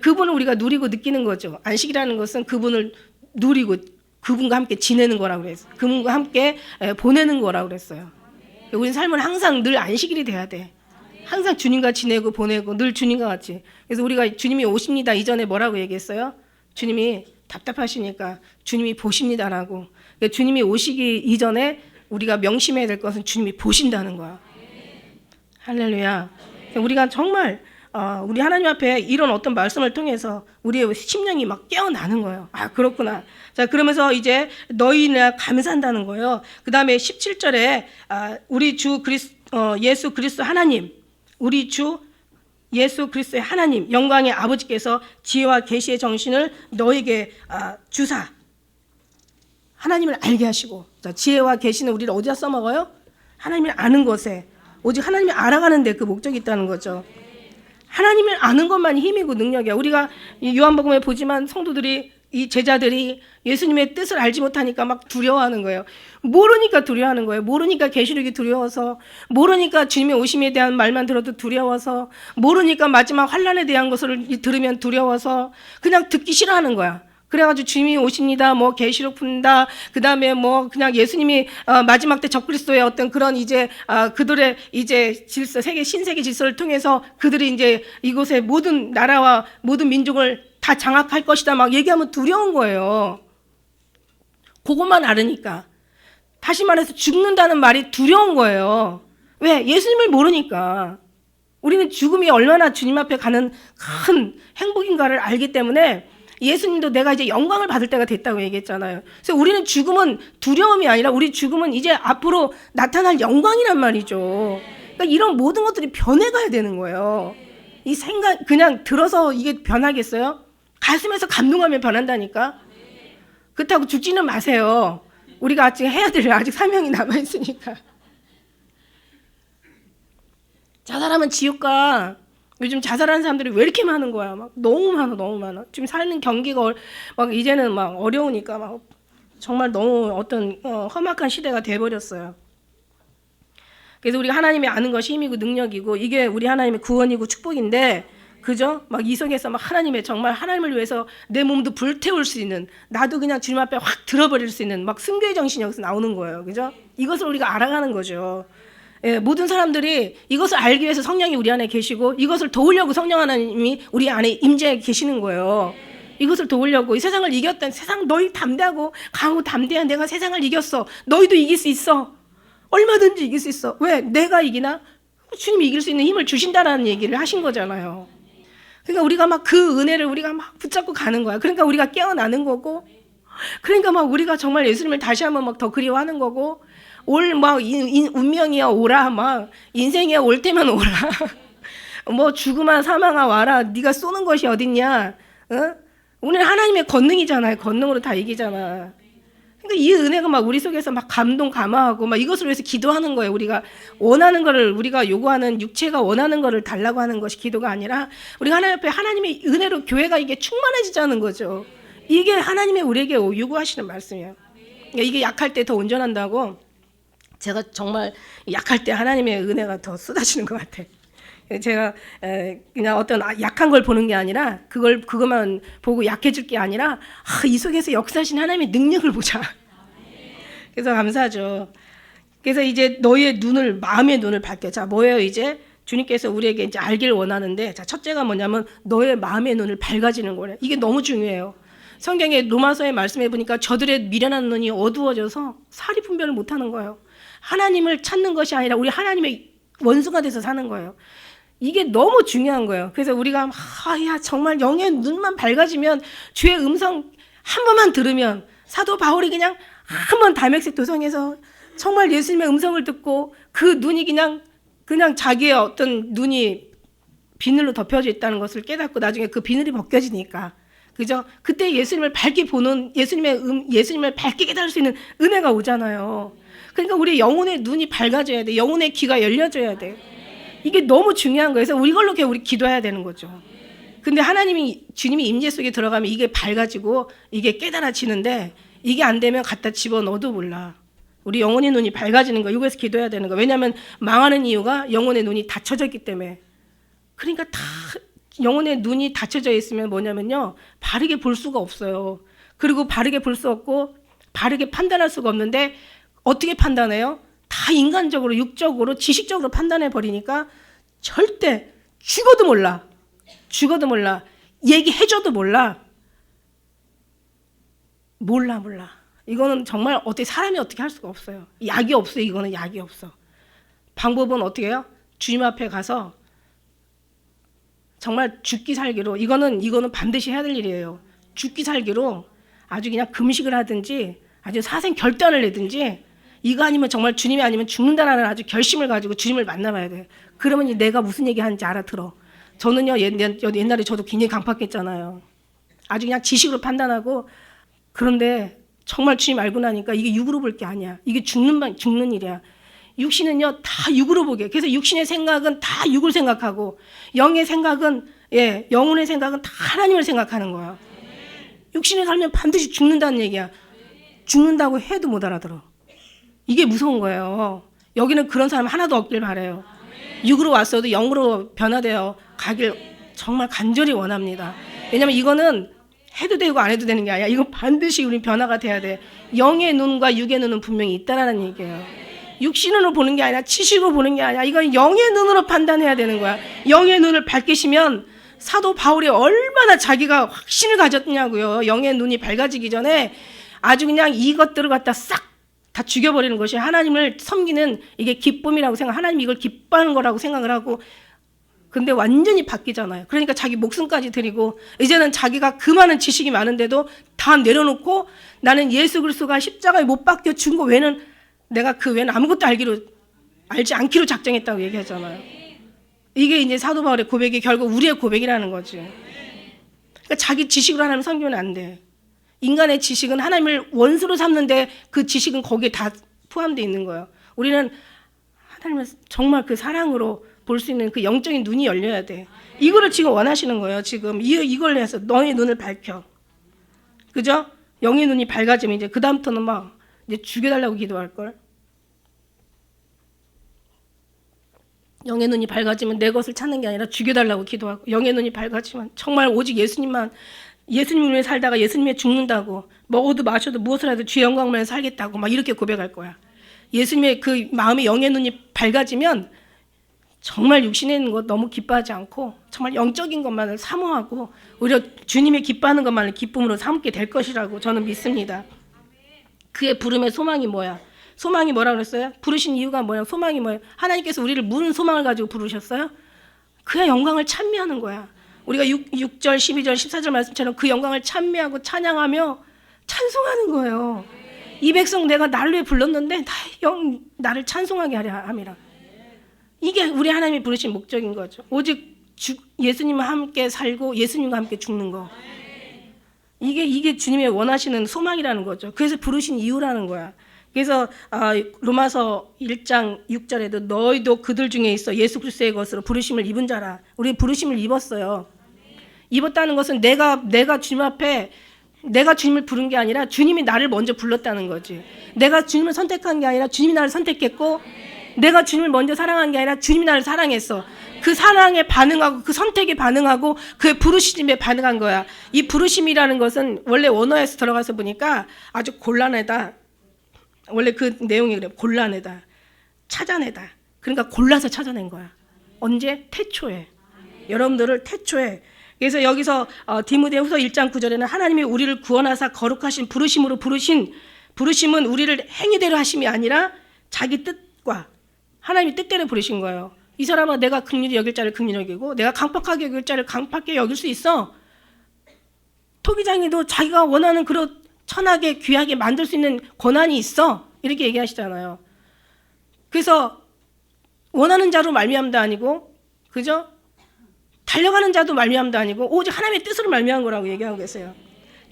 그분을 우리가 누리고 느끼는 거죠. 안식이라는 것은 그분을 누리고 그분과 함께 지내는 거라고 그랬어요. 그분과 함께 보내는 거라고 그랬어요. 우리 삶은 항상 늘 안식일이 돼야 돼. 항상 주님과 지내고 보내고 늘 주님과 같이. 그래서 우리가 주님이 오십니다 이전에 뭐라고 얘기했어요? 주님이 답답하시니까 주님이 보십니다라고. 그러니까 주님이 오시기 이전에 우리가 명심해야 될 것은 주님이 보신다는 거야. 할렐루야. 우리가 정말 우리 하나님 앞에 이런 어떤 말씀을 통해서 우리의 심령이 막 깨어나는 거예요. 아, 그렇구나. 자, 그러면서 이제 너희나 감사한다는 거예요. 그 다음에 17절에 우리 주 예수 그리스도 하나님, 우리 주 예수 그리스도의 하나님, 영광의 아버지께서 지혜와 계시의 정신을 너에게 주사 하나님을 알게 하시고. 자, 지혜와 계시는 우리를 어디다 써먹어요? 하나님을 아는 것에, 오직 하나님을 알아가는 데 그 목적이 있다는 거죠. 하나님을 아는 것만이 힘이고 능력이야. 우리가 요한복음에 보지만 성도들이, 이 제자들이 예수님의 뜻을 알지 못하니까 막 두려워하는 거예요. 모르니까 두려워하는 거예요. 모르니까 계시록이 두려워서, 모르니까 주님의 오심에 대한 말만 들어도 두려워서, 모르니까 마지막 환난에 대한 것을 들으면 두려워서 그냥 듣기 싫어하는 거야. 그래가지고 주님이 오십니다, 뭐 계시록 푼다, 그 다음에 뭐 그냥 예수님이 마지막 때 적그리스도의 어떤 그런 이제 그들의 이제 질서, 신세계 질서를 통해서 그들이 이제 이곳의 모든 나라와 모든 민족을 다 장악할 것이다 막 얘기하면 두려운 거예요. 그것만 알으니까. 다시 말해서 죽는다는 말이 두려운 거예요. 왜? 예수님을 모르니까. 우리는 죽음이 얼마나 주님 앞에 가는 큰 행복인가를 알기 때문에 예수님도 내가 이제 영광을 받을 때가 됐다고 얘기했잖아요. 그래서 우리는 죽음은 두려움이 아니라 우리 죽음은 이제 앞으로 나타날 영광이란 말이죠. 그러니까 이런 모든 것들이 변해가야 되는 거예요. 이 생각 그냥 들어서 이게 변하겠어요? 가슴에서 감동하면 변한다니까. 그렇다고 죽지는 마세요. 우리가 아직 해야 될 아직 사명이 남아있으니까. 자살하면 지옥 가. 요즘 자살하는 사람들이 왜 이렇게 많은 거야? 막 너무 많아. 지금 사는 경기가 막 이제는 막 어려우니까 막 정말 너무 어떤 험악한 시대가 돼버렸어요. 그래서 우리가 하나님이 아는 것이 힘이고 능력이고 이게 우리 하나님의 구원이고 축복인데, 그죠? 막 이 속에서 막 하나님의 정말 하나님을 위해서 내 몸도 불태울 수 있는, 나도 그냥 주님 앞에 확 들어버릴 수 있는 막 순교의 정신이 여기서 나오는 거예요. 그죠? 이것을 우리가 알아가는 거죠. 예, 모든 사람들이 이것을 알기 위해서 성령이 우리 안에 계시고 이것을 도우려고 성령 하나님이 우리 안에 임재해 계시는 거예요. 이것을 도우려고. 이 세상을 이겼다. 세상 너희 담대하고 강하고 담대한 내가 세상을 이겼어. 너희도 이길 수 있어. 얼마든지 이길 수 있어. 왜? 내가 이기나? 주님이 이길 수 있는 힘을 주신다라는 얘기를 하신 거잖아요. 그러니까 우리가 막 그 은혜를 우리가 막 붙잡고 가는 거야. 그러니까 우리가 깨어나는 거고, 그러니까 막 우리가 정말 예수님을 다시 한번 막 더 그리워하는 거고, 운명이야 오라, 막 인생이야 올 때면 오라. 뭐 죽으마 사망아 와라. 네가 쏘는 것이 어딨냐? 오늘 하나님의 권능이잖아요. 권능으로 다 이기잖아. 그러니까 이 은혜가 막 우리 속에서 막 감동 감화하고 막 이것을 위해서 기도하는 거예요. 우리가 원하는 거를, 우리가 요구하는 육체가 원하는 거를 달라고 하는 것이 기도가 아니라 우리가 하나님 앞에 하나님의 은혜로 교회가 이게 충만해지자는 거죠. 이게 하나님의 우리에게 요구하시는 말씀이에요. 그러니까 이게 약할 때 더 온전한다고. 제가 정말 약할 때 하나님의 은혜가 더 쏟아지는 것 같아요. 제가 그냥 어떤 약한 걸 보는 게 아니라 그것만 보고 약해질 게 아니라 이 속에서 역사하신 하나님의 능력을 보자. 그래서 감사하죠. 그래서 이제 너의 눈을, 마음의 눈을 밝혀. 자, 뭐예요? 이제 주님께서 우리에게 이제 알기를 원하는데, 자, 첫째가 뭐냐면 너의 마음의 눈을 밝아지는 거래. 이게 너무 중요해요. 성경의 로마서의 말씀해 보니까 저들의 미련한 눈이 어두워져서 사리 분별을 못하는 거예요. 하나님을 찾는 것이 아니라 우리 하나님의 원수가 돼서 사는 거예요. 이게 너무 중요한 거예요. 그래서 우리가 정말 영의 눈만 밝아지면, 주의 음성 한 번만 들으면, 사도 바울이 그냥 한 번 다메섹 도성에서 정말 예수님의 음성을 듣고 그 눈이 그냥 자기의 어떤 눈이 비늘로 덮여져 있다는 것을 깨닫고 나중에 그 비늘이 벗겨지니까, 그죠? 그때 예수님을 밝게 보는, 예수님을 밝게 깨달을 수 있는 은혜가 오잖아요. 그러니까 우리 영혼의 눈이 밝아져야 돼. 영혼의 귀가 열려져야 돼. 이게 너무 중요한 거예요. 그래서 이걸로 우리 기도해야 되는 거죠. 근데 주님이 임재 속에 들어가면 이게 밝아지고 이게 깨달아지는데, 이게 안 되면 갖다 집어넣어도 몰라. 우리 영혼의 눈이 밝아지는 거, 이거에서 기도해야 되는 거. 왜냐하면 망하는 이유가 영혼의 눈이 닫혀져 있기 때문에. 그러니까 다 영혼의 눈이 닫혀져 있으면 뭐냐면요, 바르게 볼 수가 없어요. 그리고 바르게 볼 수 없고 바르게 판단할 수가 없는데, 어떻게 판단해요? 다 인간적으로, 육적으로, 지식적으로 판단해 버리니까 절대 죽어도 몰라. 얘기해줘도 몰라. 이거는 정말 사람이 어떻게 할 수가 없어요. 약이 없어요. 이거는 약이 없어. 방법은 어떻게 해요? 주님 앞에 가서 정말 죽기 살기로, 이거는 반드시 해야 될 일이에요. 죽기 살기로 아주 그냥 금식을 하든지 아주 사생 결단을 내든지, 이거 아니면 정말 주님이 아니면 죽는다라는 아주 결심을 가지고 주님을 만나봐야 돼. 그러면 이제 내가 무슨 얘기하는지 알아들어. 저는요, 옛날에 저도 굉장히 강팍했잖아요. 아주 그냥 지식으로 판단하고. 그런데 정말 주님 알고 나니까 이게 육으로 볼 게 아니야. 이게 죽는 일이야. 육신은요, 다 육으로 보게. 그래서 육신의 생각은 다 육을 생각하고, 영의 생각은, 영혼의 생각은 다 하나님을 생각하는 거야. 육신에 살면 반드시 죽는다는 얘기야. 죽는다고 해도 못 알아들어. 이게 무서운 거예요. 여기는 그런 사람 하나도 없길 바라요. 육으로 왔어도 영으로 변화되어 가길 정말 간절히 원합니다. 왜냐하면 이거는 해도 되고 안 해도 되는 게 아니야. 이거 반드시 우리 변화가 돼야 돼. 영의 눈과 육의 눈은 분명히 있다라는 얘기예요. 육신으로 보는 게 아니라 지식으로 보는 게 아니라 이건 영의 눈으로 판단해야 되는 거야. 영의 눈을 밝히시면, 사도 바울이 얼마나 자기가 확신을 가졌냐고요. 영의 눈이 밝아지기 전에 아주 그냥 이것들을 갖다 싹 다 죽여버리는 것이 하나님을 섬기는 이게 기쁨이라고 하나님이 이걸 기뻐하는 거라고 생각을 하고. 근데 완전히 바뀌잖아요. 그러니까 자기 목숨까지 드리고, 이제는 자기가 그 많은 지식이 많은데도 다 내려놓고, 나는 예수 그리스도가 십자가에 못 박혀 죽은 거 외에는, 내가 그 외에는 아무것도 알지 않기로 작정했다고 얘기하잖아요. 이게 이제 사도 바울의 고백이 결국 우리의 고백이라는 거지. 그러니까 자기 지식으로 하나님 섬기면 안 돼. 인간의 지식은 하나님을 원수로 삼는데, 그 지식은 거기에 다 포함되어 있는 거예요. 우리는 하나님을 정말 그 사랑으로 볼 수 있는 그 영적인 눈이 열려야 돼. 이거를 지금 원하시는 거예요. 지금 이걸 해서 너의 눈을 밝혀. 그죠? 영의 눈이 밝아지면 이제 그 다음부터는 막 이제 죽여달라고 기도할 걸. 영의 눈이 밝아지면 내 것을 찾는 게 아니라 죽여달라고 기도하고, 영의 눈이 밝아지면 정말 오직 예수님을 위해 살다가 예수님에 죽는다고, 먹어도 마셔도 무엇을 해도 주의 영광을 위해 살겠다고 막 이렇게 고백할 거야. 예수님의 그 마음의 영의 눈이 밝아지면 정말 육신에 있는 것 너무 기뻐하지 않고 정말 영적인 것만을 사모하고 오히려 주님의 기뻐하는 것만을 기쁨으로 삼게 될 것이라고 저는 믿습니다. 그의 부름의 소망이 뭐야? 소망이 뭐라고 그랬어요? 부르신 이유가 뭐예요? 소망이 뭐예요? 하나님께서 우리를 무슨 소망을 가지고 부르셨어요? 그의 영광을 찬미하는 거야. 우리가 6절, 12절, 14절 말씀처럼 그 영광을 찬미하고 찬양하며 찬송하는 거예요. 이 백성 내가 나를 위해 불렀는데 나를 찬송하게 하려 함이라. 이게 우리 하나님이 부르신 목적인 거죠. 오직 예수님과 함께 살고 예수님과 함께 죽는 거. 이게 주님의 원하시는 소망이라는 거죠. 그래서 부르신 이유라는 거야. 그래서 로마서 1장 6절에도 너희도 그들 중에 있어 예수 그리스도의 것으로 부르심을 입은 자라. 우리 부르심을 입었어요. 입었다는 것은 내가 주님 앞에 내가 주님을 부른 게 아니라 주님이 나를 먼저 불렀다는 거지. 내가 주님을 선택한 게 아니라 주님이 나를 선택했고, 내가 주님을 먼저 사랑한 게 아니라 주님이 나를 사랑했어. 그 사랑에 반응하고 그 선택에 반응하고 그의 부르심에 반응한 거야. 이 부르심이라는 것은 원래 원어에서 들어가서 보니까 아주 곤란하다. 원래 그 내용이 그래. 곤란하다. 찾아내다. 그러니까 골라서 찾아낸 거야. 언제? 태초에. 여러분들을 태초에. 그래서 여기서 디모데후서 1장 9절에는 하나님이 우리를 구원하사 거룩하신 부르심으로 부르심은 우리를 행위대로 하심이 아니라 자기 뜻과 하나님의 뜻대로 부르신 거예요. 이 사람아, 내가 긍휼히 여길 자를 긍휼히 여기고 내가 강팍하게 여길 자를 강팍하게 여길 수 있어. 토기장이도 자기가 원하는 그런 천하게 귀하게 만들 수 있는 권한이 있어. 이렇게 얘기하시잖아요. 그래서 원하는 자로 말미암도 아니고, 그죠? 달려가는 자도 말미암도 아니고 오직 하나님의 뜻으로 말미암은 거라고 얘기하고 계세요.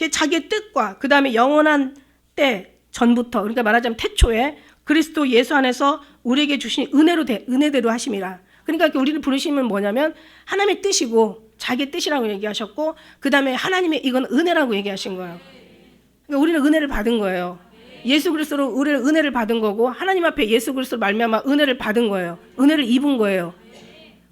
자기의 뜻과 그 다음에 영원한 때 전부터, 그러니까 말하자면 태초에 그리스도 예수 안에서 우리에게 주신 은혜대로 하심이라. 그러니까 우리를 부르시면 뭐냐면 하나님의 뜻이고 자기의 뜻이라고 얘기하셨고, 그 다음에 하나님의 이건 은혜라고 얘기하신 거예요. 그러니까 우리는 은혜를 받은 거예요. 예수 그리스도로 우리를 은혜를 받은 거고, 하나님 앞에 예수 그리스도로 말미암아 은혜를 받은 거예요. 은혜를 입은 거예요.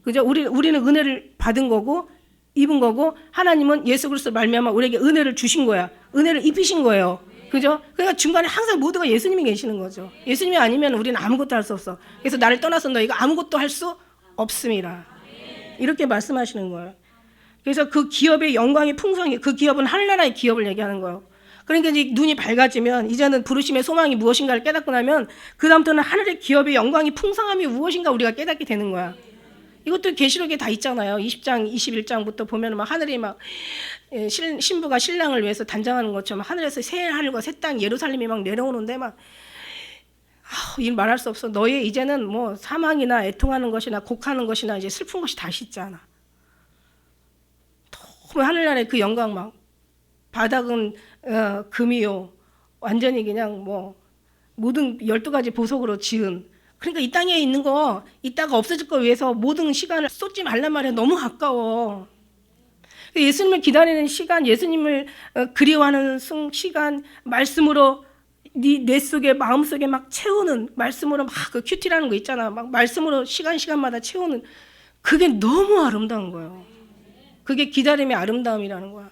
그죠? 우리는 은혜를 받은 거고 입은 거고, 하나님은 예수 그리스도 말미암아 우리에게 은혜를 주신 거야. 은혜를 입히신 거예요. 그죠? 그러니까 중간에 항상 모두가 예수님이 계시는 거죠. 예수님이 아니면 우리는 아무것도 할 수 없어. 그래서 나를 떠나서 너희가 아무것도 할 수 없음이라. 이렇게 말씀하시는 거예요. 그래서 그 기업의 영광의 풍성이, 그 기업은 하늘나라의 기업을 얘기하는 거예요. 그러니까 이제 눈이 밝아지면 이제는 부르심의 소망이 무엇인가를 깨닫고 나면 그 다음부터는 하늘의 기업의 영광이 풍성함이 무엇인가 우리가 깨닫게 되는 거야. 이것도 계시록에 다 있잖아요. 20장, 21장부터 보면 막 하늘이 막 신부가 신랑을 위해서 단장하는 것처럼 하늘에서 새 하늘과 새 땅 예루살렘이 막 내려오는데 막 이 말할 수 없어. 너희 이제는 뭐 사망이나 애통하는 것이나 곡하는 것이나 이제 슬픈 것이 다시 있지 않아. 너무 하늘나라의 그 영광 막 바닥은 금이요. 완전히 그냥 뭐 모든 12가지 보석으로 지은. 그러니까 이 땅에 있는 거 이따가 없어질 거 위해서 모든 시간을 쏟지 말란 말이야. 너무 가까워. 예수님을 기다리는 시간, 예수님을 그리워하는 시간, 말씀으로 내 속에 마음 속에 막 채우는, 말씀으로 막 그 큐티라는 거 있잖아. 막 말씀으로 시간마다 채우는, 그게 너무 아름다운 거예요. 그게 기다림의 아름다움이라는 거야.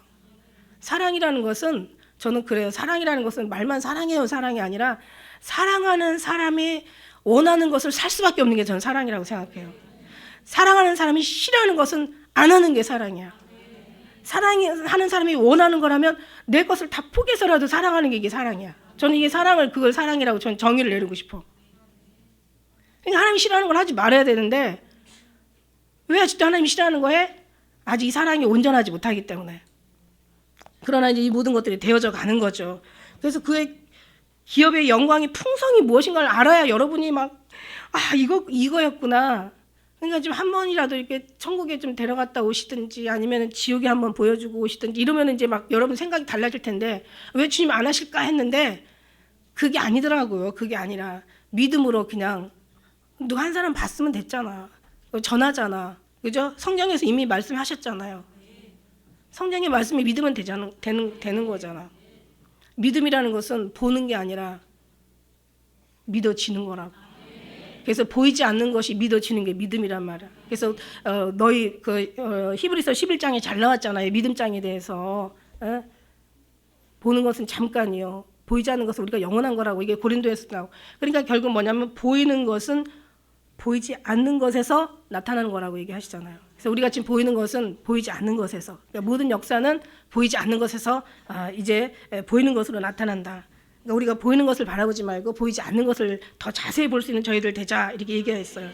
사랑이라는 것은, 저는 그래요. 사랑이라는 것은 말만 사랑해요 사랑이 아니라 사랑하는 사람이 원하는 것을 살 수밖에 없는 게 저는 사랑이라고 생각해요. 사랑하는 사람이 싫어하는 것은 안 하는 게 사랑이야. 사랑하는 사람이 원하는 거라면 내 것을 다 포기해서라도 사랑하는 게 이게 사랑이야. 저는 이게 그걸 사랑이라고 저는 정의를 내리고 싶어. 그러니까 하나님이 싫어하는 걸 하지 말아야 되는데 왜 아직도 하나님이 싫어하는 거 해? 아직 이 사랑이 온전하지 못하기 때문에. 그러나 이제 이 모든 것들이 되어져 가는 거죠. 그래서 그의 기업의 영광의 풍성이 무엇인가를 알아야 여러분이 막 이거였구나. 그러니까 좀 한 번이라도 이렇게 천국에 좀 데려갔다 오시든지 아니면 지옥에 한번 보여주고 오시든지 이러면 이제 막 여러분 생각이 달라질 텐데 왜 주님 안 하실까 했는데 그게 아니더라고요. 그게 아니라 믿음으로 그냥 누가 한 사람 봤으면 됐잖아. 전하잖아. 그죠? 성경에서 이미 말씀하셨잖아요. 성경의 말씀이 믿으면 되는 거잖아. 믿음이라는 것은 보는 게 아니라 믿어지는 거라고. 그래서 보이지 않는 것이 믿어지는 게 믿음이란 말이야. 그래서 너희 히브리서 11장에 잘 나왔잖아요. 믿음장에 대해서. 보는 것은 잠깐이요. 보이지 않는 것은 우리가 영원한 거라고. 이게 고린도에서 나오고. 그러니까 결국 뭐냐면 보이는 것은 보이지 않는 것에서 나타나는 거라고 얘기하시잖아요. 그래서 우리가 지금 보이는 것은 보이지 않는 것에서, 그러니까 모든 역사는 보이지 않는 것에서 이제 보이는 것으로 나타난다. 그러니까 우리가 보이는 것을 바라보지 말고 보이지 않는 것을 더 자세히 볼 수 있는 저희들 되자, 이렇게 얘기했어요.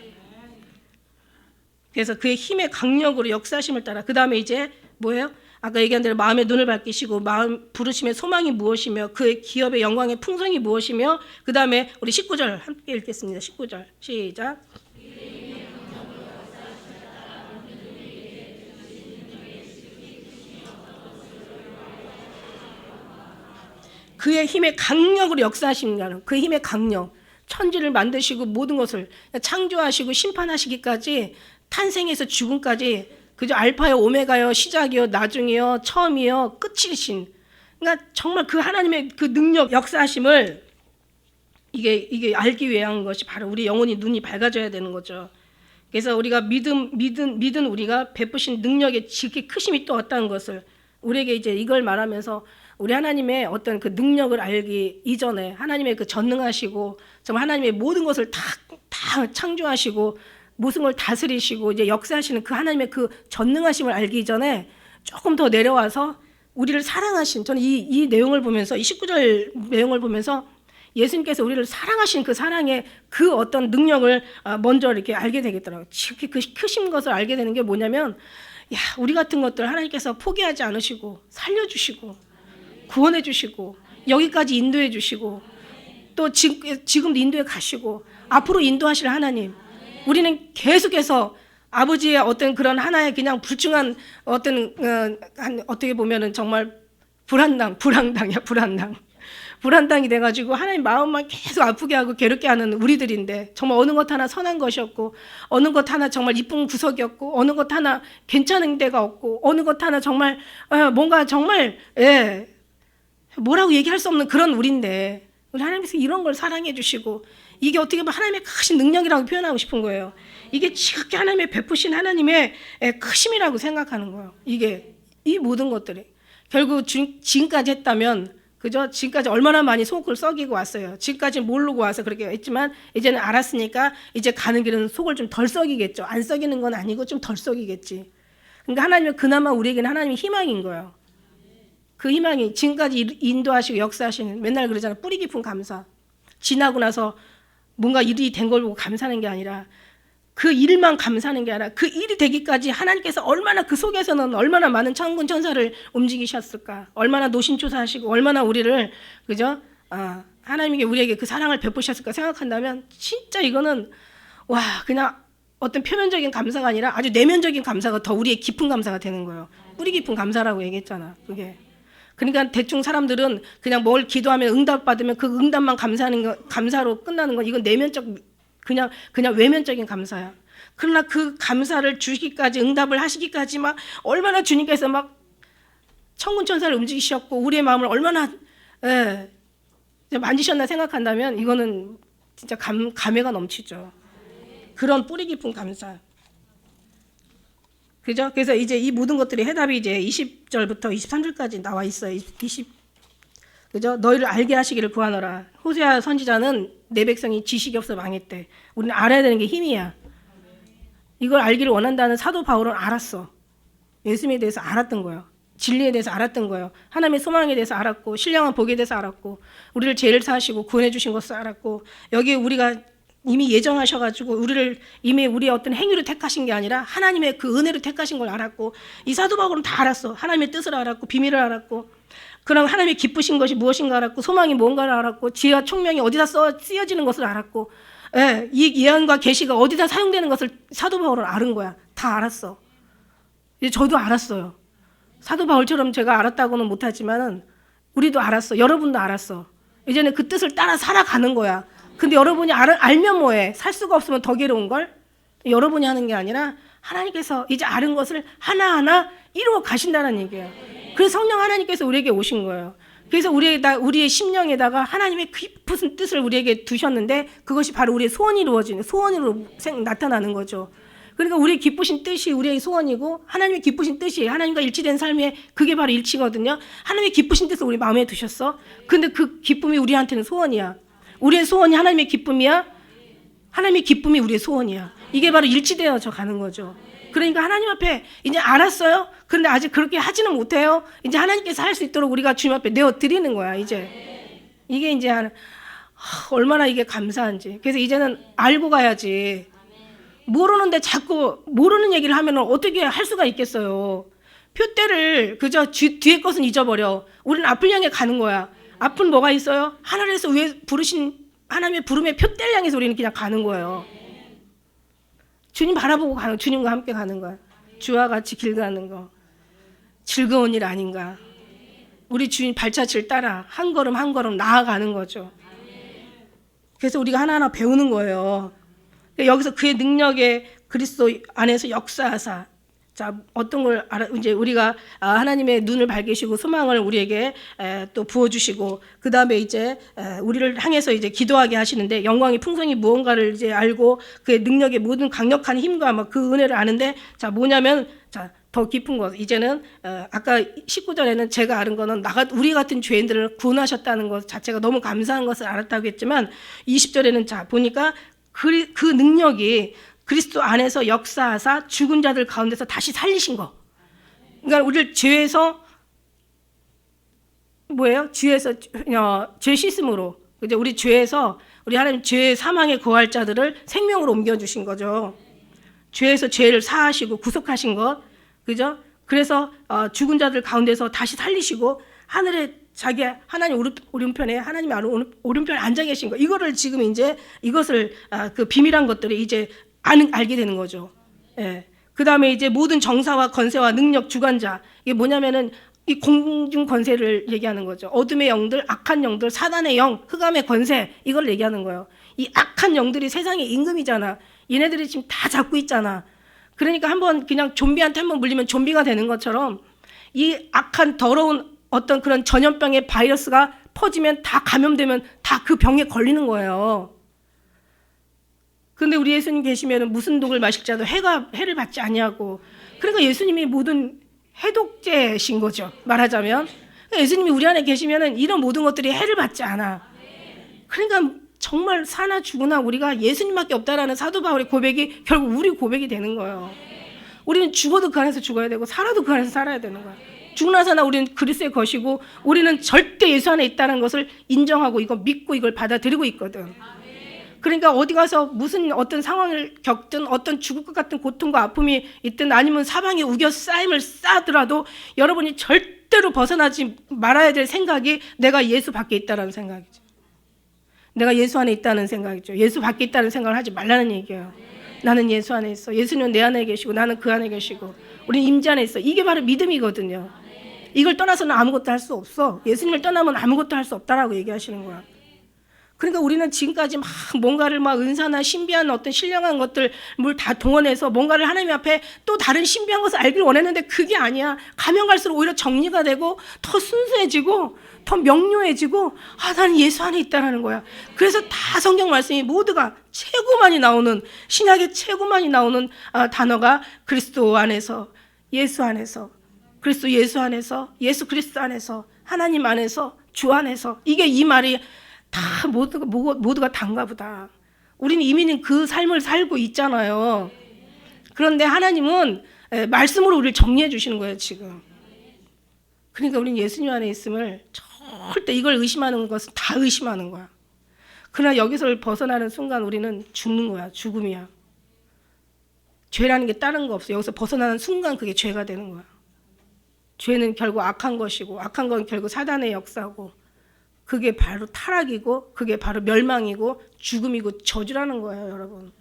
그래서 그의 힘의 강력으로 역사하심을 따라, 그 다음에 이제 뭐예요? 아까 얘기한 대로 마음의 눈을 밝히시고 마음 부르심의 소망이 무엇이며 그의 기업의 영광의 풍성이 무엇이며, 그 다음에 우리 19절 함께 읽겠습니다. 19절 시작. 그의 힘의 강력으로 역사하시는, 그의 힘의 강력, 천지를 만드시고 모든 것을 창조하시고 심판하시기까지, 탄생에서 죽음까지, 그저 알파요 오메가요, 시작이요 나중이요 처음이요 끝이신, 그러니까 정말 그 하나님의 그 능력 역사하심을 이게 알기 위한 것이 바로 우리 영혼이 눈이 밝아져야 되는 거죠. 그래서 우리가 믿은 우리가 베푸신 능력의 지극히 크심이 또 어떤 것을 우리에게 이제 이걸 말하면서, 우리 하나님의 어떤 그 능력을 알기 이전에 하나님의 그 전능하시고 정말 하나님의 모든 것을 다 창조하시고 모든 걸 다스리시고 이제 역사하시는 그 하나님의 그 전능하심을 알기 이전에 조금 더 내려와서 우리를 사랑하신, 저는 이 내용을 보면서, 이 19절 내용을 보면서 예수님께서 우리를 사랑하신 그 사랑의 그 어떤 능력을 먼저 이렇게 알게 되겠더라고요. 그 크신 것을 알게 되는 게 뭐냐면, 야, 우리 같은 것들 하나님께서 포기하지 않으시고 살려주시고 구원해 주시고 여기까지 인도해 주시고 또 지금도 인도해 가시고 앞으로 인도하실 하나님, 우리는 계속해서 아버지의 어떤 그런 하나의 그냥 불충한 어떤 어떻게 보면은 정말 불안당이 돼가지고 하나님 마음만 계속 아프게 하고 괴롭게 하는 우리들인데, 정말 어느 것 하나 선한 것이었고 어느 것 하나 정말 이쁜 구석이었고 어느 것 하나 괜찮은 데가 없고 어느 것 하나 정말 뭔가 정말 뭐라고 얘기할 수 없는 그런 우리인데, 우리 하나님께서 이런 걸 사랑해 주시고, 이게 어떻게 보면 하나님의 크신 능력이라고 표현하고 싶은 거예요. 이게 지극히 하나님의 베푸신 하나님의 크심이라고 생각하는 거예요. 이게 이 모든 것들이 결국 지금까지 했다면, 그죠? 지금까지 얼마나 많이 속을 썩이고 왔어요. 지금까지 모르고 와서 그렇게 했지만 이제는 알았으니까 이제 가는 길은 속을 좀 덜 썩이겠죠. 안 썩이는 건 아니고 좀 덜 썩이겠지. 그러니까 하나님은 그나마 우리에게는 하나님의 희망인 거예요. 그 희망이 지금까지 인도하시고 역사하시는, 맨날 그러잖아요. 뿌리 깊은 감사. 지나고 나서 뭔가 일이 된 걸 보고 감사하는 게 아니라, 그 일만 감사하는 게 아니라 그 일이 되기까지 하나님께서 얼마나 그 속에서는 얼마나 많은 천군 천사를 움직이셨을까, 얼마나 노심초사하시고 얼마나 우리를, 그죠? 하나님께 우리에게 그 사랑을 베푸셨을까 생각한다면 진짜 이거는 와, 그냥 어떤 표면적인 감사가 아니라 아주 내면적인 감사가 더 우리의 깊은 감사가 되는 거예요. 뿌리 깊은 감사라고 얘기했잖아, 그게. 그러니까 대충 사람들은 그냥 뭘 기도하면 응답 받으면 그 응답만 감사로 끝나는 건, 이건 내면적, 그냥 외면적인 감사야. 그러나 그 감사를 주시기까지, 응답을 하시기까지 막 얼마나 주님께서 막 천군 천사를 움직이셨고 우리의 마음을 얼마나 만지셨나 생각한다면 이거는 진짜 감회가 넘치죠. 그런 뿌리 깊은 감사. 그죠? 그래서 이제 이 모든 것들이 해답이 이제 20절부터 23절까지 나와 있어요. 그죠? 너희를 알게 하시기를 구하노라. 호세아 선지자는 내 백성이 지식이 없어 망했대. 우리는 알아야 되는 게 힘이야. 이걸 알기를 원한다는 사도 바울은 알았어. 예수님에 대해서 알았던 거예요. 진리에 대해서 알았던 거예요. 하나님의 소망에 대해서 알았고, 신령한 복에 대해서 알았고, 우리를 죄를 사하시고 구원해 주신 것을 알았고, 여기 우리가 이미 예정하셔가지고 우리를 이미 우리의 어떤 행위로 택하신 게 아니라 하나님의 그 은혜로 택하신 걸 알았고, 이 사도 바울은 다 알았어. 하나님의 뜻을 알았고 비밀을 알았고, 그럼 하나님의 기쁘신 것이 무엇인가 알았고, 소망이 뭔가를 알았고, 지혜와 총명이 어디다 쓰여지는 것을 알았고, 이 예언과 계시가 어디다 사용되는 것을 사도 바울은 알은 거야. 다 알았어. 이제 저도 알았어요. 사도 바울처럼 제가 알았다고는 못하지만은 우리도 알았어. 여러분도 알았어. 이제는 그 뜻을 따라 살아가는 거야. 근데 여러분이 알면 뭐해? 살 수가 없으면 더 괴로운 걸? 여러분이 하는 게 아니라 하나님께서 이제 아는 것을 하나하나 이루어 가신다는 얘기예요. 그래서 성령 하나님께서 우리에게 오신 거예요. 그래서 우리의 심령에다가 하나님의 깊은 뜻을 우리에게 두셨는데, 그것이 바로 우리의 소원이 이루어지는, 소원으로 나타나는 거죠. 그러니까 우리의 기쁘신 뜻이 우리의 소원이고, 하나님의 기쁘신 뜻이 하나님과 일치된 삶에, 그게 바로 일치거든요. 하나님의 기쁘신 뜻을 우리 마음에 두셨어. 근데 그 기쁨이 우리한테는 소원이야. 우리의 소원이 하나님의 기쁨이야. 하나님의 기쁨이 우리의 소원이야. 이게 바로 일치되어져 가는 거죠. 그러니까 하나님 앞에 이제 알았어요. 그런데 아직 그렇게 하지는 못해요. 이제 하나님께서 할 수 있도록 우리가 주님 앞에 내어 드리는 거야. 이제 이게 이제 얼마나 이게 감사한지. 그래서 이제는 알고 가야지. 모르는데 자꾸 모르는 얘기를 하면 어떻게 할 수가 있겠어요. 표대를 그저 뒤에 것은 잊어버려. 우리는 앞을 향해 가는 거야. 앞은 뭐가 있어요? 하늘에서 왜 부르신 하나님의 부름의 표대를 향해서 우리는 그냥 가는 거예요. 주님 바라보고 가는, 주님과 함께 가는 거야. 주와 같이 길 가는 거. 즐거운 일 아닌가. 우리 주님 발자취를 따라 한 걸음 한 걸음 나아가는 거죠. 그래서 우리가 하나하나 배우는 거예요. 여기서 그의 능력에 그리스도 안에서 역사하사. 자, 어떤 걸 알아, 이제 우리가 하나님의 눈을 밝히시고 소망을 우리에게 또 부어주시고, 그 다음에 이제 우리를 향해서 이제 기도하게 하시는데, 영광의 풍성이 무언가를 이제 알고 그의 능력의 모든 강력한 힘과 막 그 은혜를 아는데, 자, 뭐냐면, 자, 더 깊은 것. 이제는 아까 19절에는 제가 아는 거는 우리 같은 죄인들을 구원하셨다는 것 자체가 너무 감사한 것을 알았다고 했지만, 20절에는 자, 보니까 그 능력이 그리스도 안에서 역사하사 죽은 자들 가운데서 다시 살리신 거. 그러니까 우리를 죄에서 뭐예요? 죄 씻음으로, 이제 우리 죄에서 우리 하나님 죄의 사망에 거할 자들을 생명으로 옮겨 주신 거죠. 죄에서 죄를 사하시고 구속하신 것, 그죠? 그래서 죽은 자들 가운데서 다시 살리시고 하늘에 자기 하나님 오른편에 하나님의 오른편에 앉아 계신 거. 이거를 지금 이제 이것을 그 비밀한 것들을 이제 알게 되는 거죠. 예. 그 다음에 이제 모든 정사와 권세와 능력 주관자, 이게 뭐냐면은 이 공중 권세를 얘기하는 거죠. 어둠의 영들, 악한 영들, 사단의 영, 흑암의 권세, 이걸 얘기하는 거예요. 이 악한 영들이 세상의 임금이잖아. 얘네들이 지금 다 잡고 있잖아. 그러니까 한번 그냥 좀비한테 한번 물리면 좀비가 되는 것처럼 이 악한 더러운 어떤 그런 전염병의 바이러스가 퍼지면 다 감염되면 다 그 병에 걸리는 거예요. 그런데 우리 예수님 계시면 무슨 독을 마실 자도 해를 받지 아니하고, 그러니까 예수님이 모든 해독제신 거죠. 말하자면 예수님이 우리 안에 계시면 이런 모든 것들이 해를 받지 않아. 그러니까 정말 사나 죽으나 우리가 예수님밖에 없다라는 사도 바울의 고백이 결국 우리 고백이 되는 거예요. 우리는 죽어도 그 안에서 죽어야 되고 살아도 그 안에서 살아야 되는 거야. 죽나 사나 우리는 그리스도의 것이고, 우리는 절대 예수 안에 있다는 것을 인정하고 이거 믿고 이걸 받아들이고 있거든. 그러니까 어디 가서 무슨 어떤 상황을 겪든 어떤 죽을 것 같은 고통과 아픔이 있든 아니면 사방에 우겨싸임을 쌓더라도 여러분이 절대로 벗어나지 말아야 될 생각이 내가 예수 밖에 있다는 생각이죠. 내가 예수 안에 있다는 생각이죠. 예수 밖에 있다는 생각을 하지 말라는 얘기예요. 나는 예수 안에 있어. 예수님은 내 안에 계시고 나는 그 안에 계시고 우리는 임재 안에 있어. 이게 바로 믿음이거든요. 이걸 떠나서는 아무것도 할 수 없어. 예수님을 떠나면 아무것도 할 수 없다라고 얘기하시는 거야. 그러니까 우리는 지금까지 막 뭔가를 막 은사나 신비한 어떤 신령한 것들 뭘 다 동원해서 뭔가를 하나님 앞에 또 다른 신비한 것을 알기를 원했는데 그게 아니야. 가면 갈수록 오히려 정리가 되고 더 순수해지고 더 명료해지고, 나는 예수 안에 있다라는 거야. 그래서 다 성경 말씀이 모두가 최고 많이 나오는, 신약에 최고 많이 나오는 단어가 그리스도 안에서, 예수 안에서, 그리스도 예수 안에서, 예수 그리스도 안에서, 하나님 안에서, 주 안에서. 이게 이 말이 다 모두가 단가 보다. 우리는 이미 그 삶을 살고 있잖아요. 그런데 하나님은 말씀으로 우리를 정리해 주시는 거예요, 지금. 그러니까 우리는 예수님 안에 있음을 절대 이걸 의심하는 것은 다 의심하는 거야. 그러나 여기서 벗어나는 순간 우리는 죽는 거야. 죽음이야. 죄라는 게 다른 거 없어. 여기서 벗어나는 순간 그게 죄가 되는 거야. 죄는 결국 악한 것이고, 악한 건 결국 사단의 역사고, 그게 바로 타락이고, 그게 바로 멸망이고 죽음이고 저주라는 거예요, 여러분.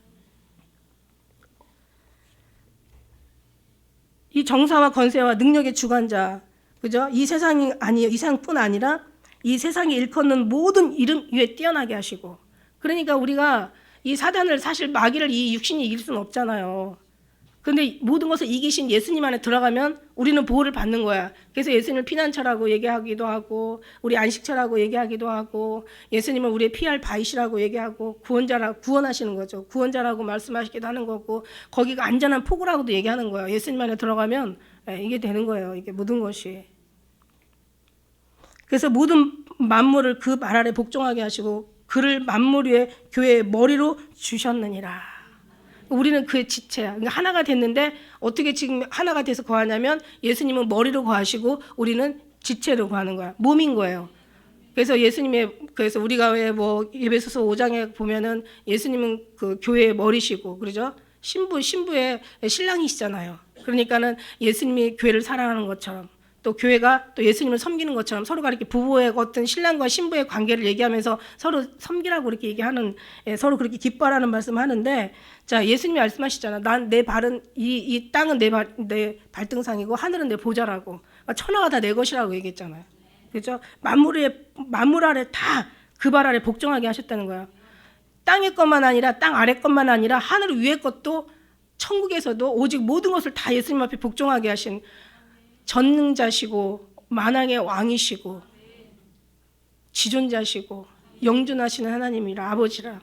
이 정사와 권세와 능력의 주관자, 그죠? 이 세상이 아니에요. 이 세상뿐 아니라 이 세상에 일컫는 모든 이름 위에 뛰어나게 하시고. 그러니까 우리가 이 사단을, 사실 마귀를 이 육신이 이길 수는 없잖아요. 근데 모든 것을 이기신 예수님 안에 들어가면 우리는 보호를 받는 거야. 그래서 예수님을 피난처라고 얘기하기도 하고, 우리 안식처라고 얘기하기도 하고, 예수님은 우리의 피할 바이시라고 얘기하고, 구원하시는 거죠. 구원자라고 말씀하시기도 하는 거고, 거기가 안전한 포구라고도 얘기하는 거예요. 예수님 안에 들어가면 이게 되는 거예요. 이게 모든 것이. 그래서 모든 만물을 그 말 아래 복종하게 하시고 그를 만물 위에 교회의 머리로 주셨느니라. 우리는 그의 지체야. 그러니까 하나가 됐는데 어떻게 지금 하나가 돼서 거하냐면 예수님은 머리로 거하시고 우리는 지체로 거하는 거야. 몸인 거예요. 그래서 그래서 우리가 왜 뭐 에베소서 5장에 보면은 예수님은 그 교회의 머리시고 그러죠. 신부의 신랑이시잖아요. 그러니까는 예수님이 교회를 사랑하는 것처럼 또 교회가 또 예수님을 섬기는 것처럼 서로가 이렇게 부부의 어떤 신랑과 신부의 관계를 얘기하면서 서로 섬기라고 이렇게 얘기하는, 서로 그렇게 기뻐하라는 말씀하는데, 자, 예수님이 말씀하시잖아. 난 내 발은 이 땅은 내 발등상이고 하늘은 내 보좌라고. 그러니까 천하가 다 내 것이라고 얘기했잖아요. 그렇죠? 만물 아래 다 그 발 아래 복종하게 하셨다는 거야. 땅의 것만 아니라 땅 아래 것만 아니라 하늘 위의 것도 천국에서도 오직 모든 것을 다 예수님 앞에 복종하게 하신 전능자시고 만왕의 왕이시고 지존자시고 영존하시는 하나님이라, 아버지라.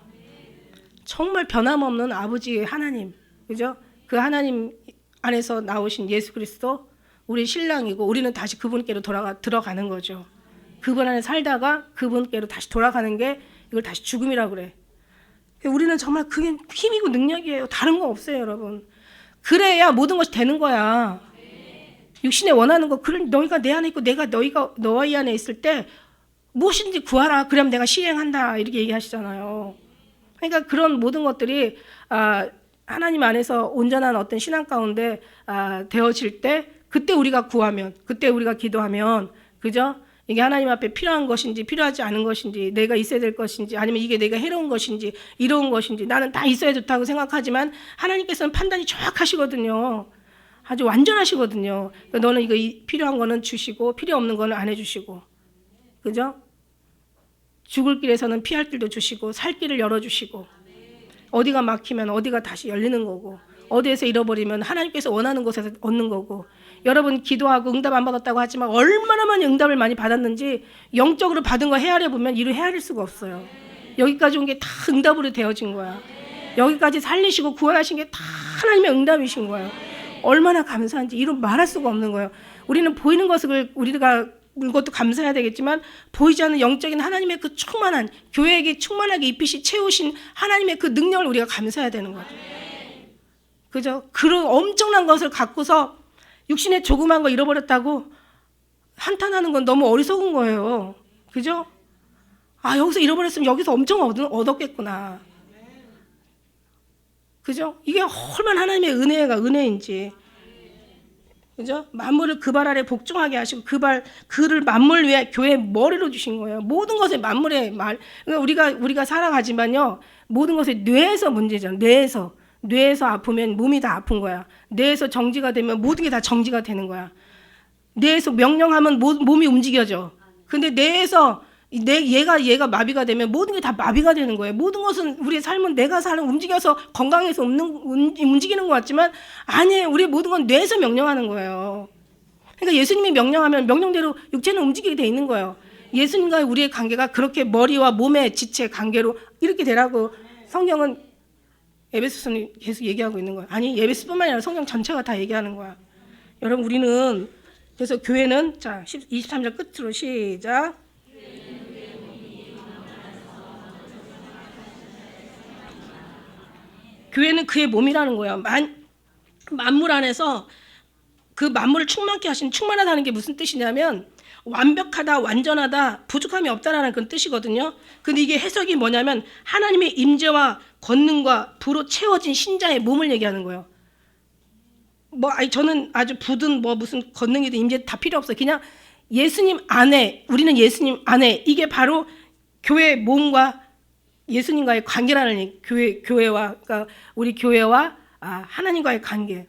정말 변함없는 아버지의 하나님, 그죠? 그 하나님 안에서 나오신 예수 그리스도 우리 신랑이고 우리는 다시 그분께로 들어가는 거죠. 그분 안에 살다가 그분께로 다시 돌아가는 게 이걸 다시 죽음이라고 그래. 우리는 정말 그게 힘이고 능력이에요. 다른 거 없어요, 여러분. 그래야 모든 것이 되는 거야. 육신에 원하는 거, 너희가 내 안에 있고 너희가 너희 안에 있을 때 무엇인지 구하라. 그럼 내가 시행한다. 이렇게 얘기하시잖아요. 그러니까 그런 모든 것들이 하나님 안에서 온전한 어떤 신앙 가운데 되어질 때, 그때 우리가 구하면, 그때 우리가 기도하면, 그죠? 이게 하나님 앞에 필요한 것인지 필요하지 않은 것인지, 내가 있어야 될 것인지, 아니면 이게 내가 해로운 것인지 이로운 것인지, 나는 다 있어야 좋다고 생각하지만 하나님께서는 판단이 정확하시거든요. 아주 완전하시거든요. 그러니까 너는 이거 필요한 거는 주시고 필요 없는 거는 안 해주시고, 그죠? 죽을 길에서는 피할 길도 주시고 살 길을 열어주시고, 어디가 막히면 어디가 다시 열리는 거고, 어디에서 잃어버리면 하나님께서 원하는 곳에서 얻는 거고. 여러분 기도하고 응답 안 받았다고 하지만 얼마나 많이 응답을 많이 받았는지 영적으로 받은 거 헤아려 보면 이루 헤아릴 수가 없어요. 여기까지 온 게 다 응답으로 되어진 거야. 여기까지 살리시고 구원하신 게 다 하나님의 응답이신 거예요. 얼마나 감사한지 이루 말할 수가 없는 거예요. 우리는 보이는 것을 우리가 그것도 감사해야 되겠지만, 보이지 않는 영적인 하나님의 그 충만한, 교회에게 충만하게 입히시 채우신 하나님의 그 능력을 우리가 감사해야 되는 거죠. 그죠? 그런 엄청난 것을 갖고서 육신의 조그만 거 잃어버렸다고 한탄하는 건 너무 어리석은 거예요. 그죠? 여기서 잃어버렸으면 여기서 엄청 얻었겠구나. 그죠? 이게 얼마나 하나님의 은혜인지. 그죠? 만물을 그 발 아래 복종하게 하시고 그를 만물 위에 교회 머리로 주신 거예요. 모든 것에 만물의 말. 그러니까 우리가 살아가지만요, 모든 것에 뇌에서 문제죠. 뇌에서 아프면 몸이 다 아픈 거야. 뇌에서 정지가 되면 모든 게 다 정지가 되는 거야. 뇌에서 명령하면 몸이 움직여져. 근데 뇌에서 얘가 마비가 되면 모든 게 다 마비가 되는 거예요. 모든 것은 우리의 삶은 내가 움직여서 건강해서 움직이는 것 같지만 아니에요. 우리의 모든 건 뇌에서 명령하는 거예요. 그러니까 예수님이 명령하면 명령대로 육체는 움직이게 돼 있는 거예요. 예수님과의 우리의 관계가 그렇게 머리와 몸의 지체 관계로 이렇게 되라고 성경은 에베소서는 계속 얘기하고 있는 거야. 아니, 에베소뿐만 아니라 성경 전체가 다 얘기하는 거야. 여러분, 우리는 그래서 교회는, 자, 23절 끝으로 시작. 교회는 그의 몸이라는 거야. 만물 안에서 그 만물을 충만케 하신, 충만하다는 게 무슨 뜻이냐면 완벽하다, 완전하다, 부족함이 없다라는 그런 뜻이거든요. 근데 이게 해석이 뭐냐면 하나님의 임재와 권능과 부로 채워진 신자의 몸을 얘기하는 거예요. 저는 아주 부든 무슨 권능이든 임재 다 필요 없어요. 그냥 예수님 안에, 우리는 예수님 안에, 이게 바로 교회의 몸과 예수님과의 관계라는 교회와, 그러니까 우리 교회와 하나님과의 관계.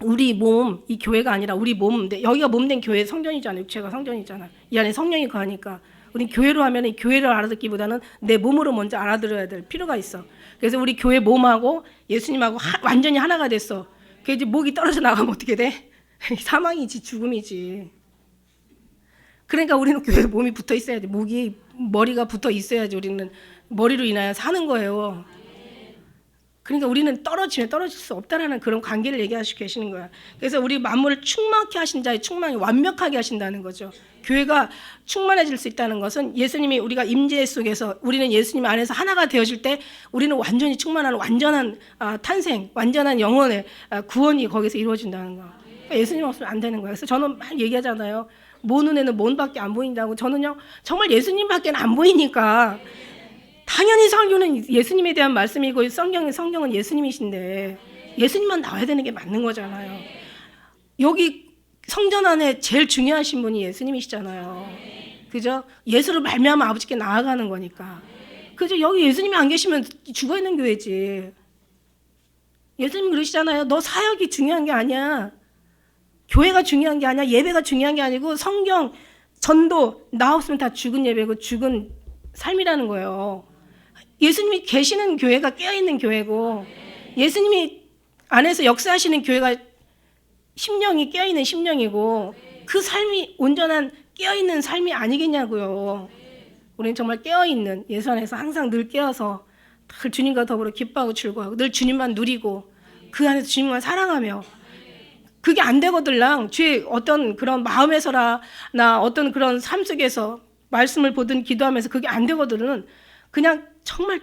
우리 몸, 이 교회가 아니라 우리 몸인데, 여기가 몸된 교회 성전이잖아요. 육체가 성전이잖아요. 이 안에 성령이 거하니까. 우리 교회로 하면 이 교회를 알아듣기보다는 내 몸으로 먼저 알아들어야 될 필요가 있어. 그래서 우리 교회 몸하고 예수님하고 완전히 하나가 됐어. 그게 이제 목이 떨어져 나가면 어떻게 돼? 사망이지, 죽음이지. 그러니까 우리는 교회 몸이 붙어 있어야 돼. 머리가 붙어 있어야지 우리는 머리로 인하여 사는 거예요. 그러니까 우리는 떨어질 수 없다라는 그런 관계를 얘기하시고 계시는 거야. 그래서 우리 만물을 충만케 하신 자의 충만이 완벽하게 하신다는 거죠. 교회가 충만해질 수 있다는 것은 예수님이 우리가 임재 속에서, 우리는 예수님 안에서 하나가 되어질 때 우리는 완전히 충만한 완전한 탄생, 완전한 영혼의 구원이 거기서 이루어진다는 거. 그러니까 예수님 없으면 안 되는 거예요. 그래서 저는 막 얘기하잖아요. 모 눈에는 뭔밖에 안 보인다고. 저는요 정말 예수님밖에 안 보이니까 당연히 설교는 예수님에 대한 말씀이고 성경은 예수님이신데 예수님만 나와야 되는 게 맞는 거잖아요. 여기 성전 안에 제일 중요하신 분이 예수님이시잖아요. 그죠? 예수를 말미암아 아버지께 나아가는 거니까. 그죠? 여기 예수님이 안 계시면 죽어 있는 교회지. 예수님 그러시잖아요. 너 사역이 중요한 게 아니야. 교회가 중요한 게 아니야. 예배가 중요한 게 아니고 성경, 전도 나 없으면 다 죽은 예배고 죽은 삶이라는 거예요. 예수님이 계시는 교회가 깨어있는 교회고 예수님이 안에서 역사하시는 교회가 심령이 깨어있는 심령이고 그 삶이 온전한 깨어있는 삶이 아니겠냐고요. 우리는 정말 깨어있는 예수 안에서 항상 늘 깨어서 늘 주님과 더불어 기뻐하고 즐거워하고 늘 주님만 누리고 그 안에서 주님만 사랑하며 그게 안 되거들랑 주의 어떤 그런 마음에서나 어떤 그런 삶 속에서 말씀을 보든 기도하면서 그게 안 되거들은 그냥 정말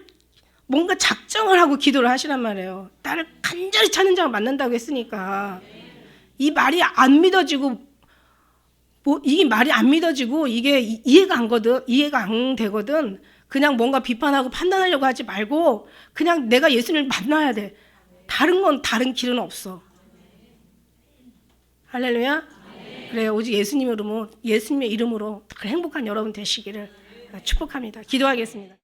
뭔가 작정을 하고 기도를 하시란 말이에요. 나를 간절히 찾는 자가 만난다고 했으니까 이 말이 안 믿어지고 이게 말이 안 믿어지고 이게 이해가 안 되거든. 그냥 뭔가 비판하고 판단하려고 하지 말고 그냥 내가 예수님을 만나야 돼. 다른 길은 없어. 할렐루야. 그래 오직 예수님의 이름으로 늘 행복한 여러분 되시기를 축복합니다. 기도하겠습니다.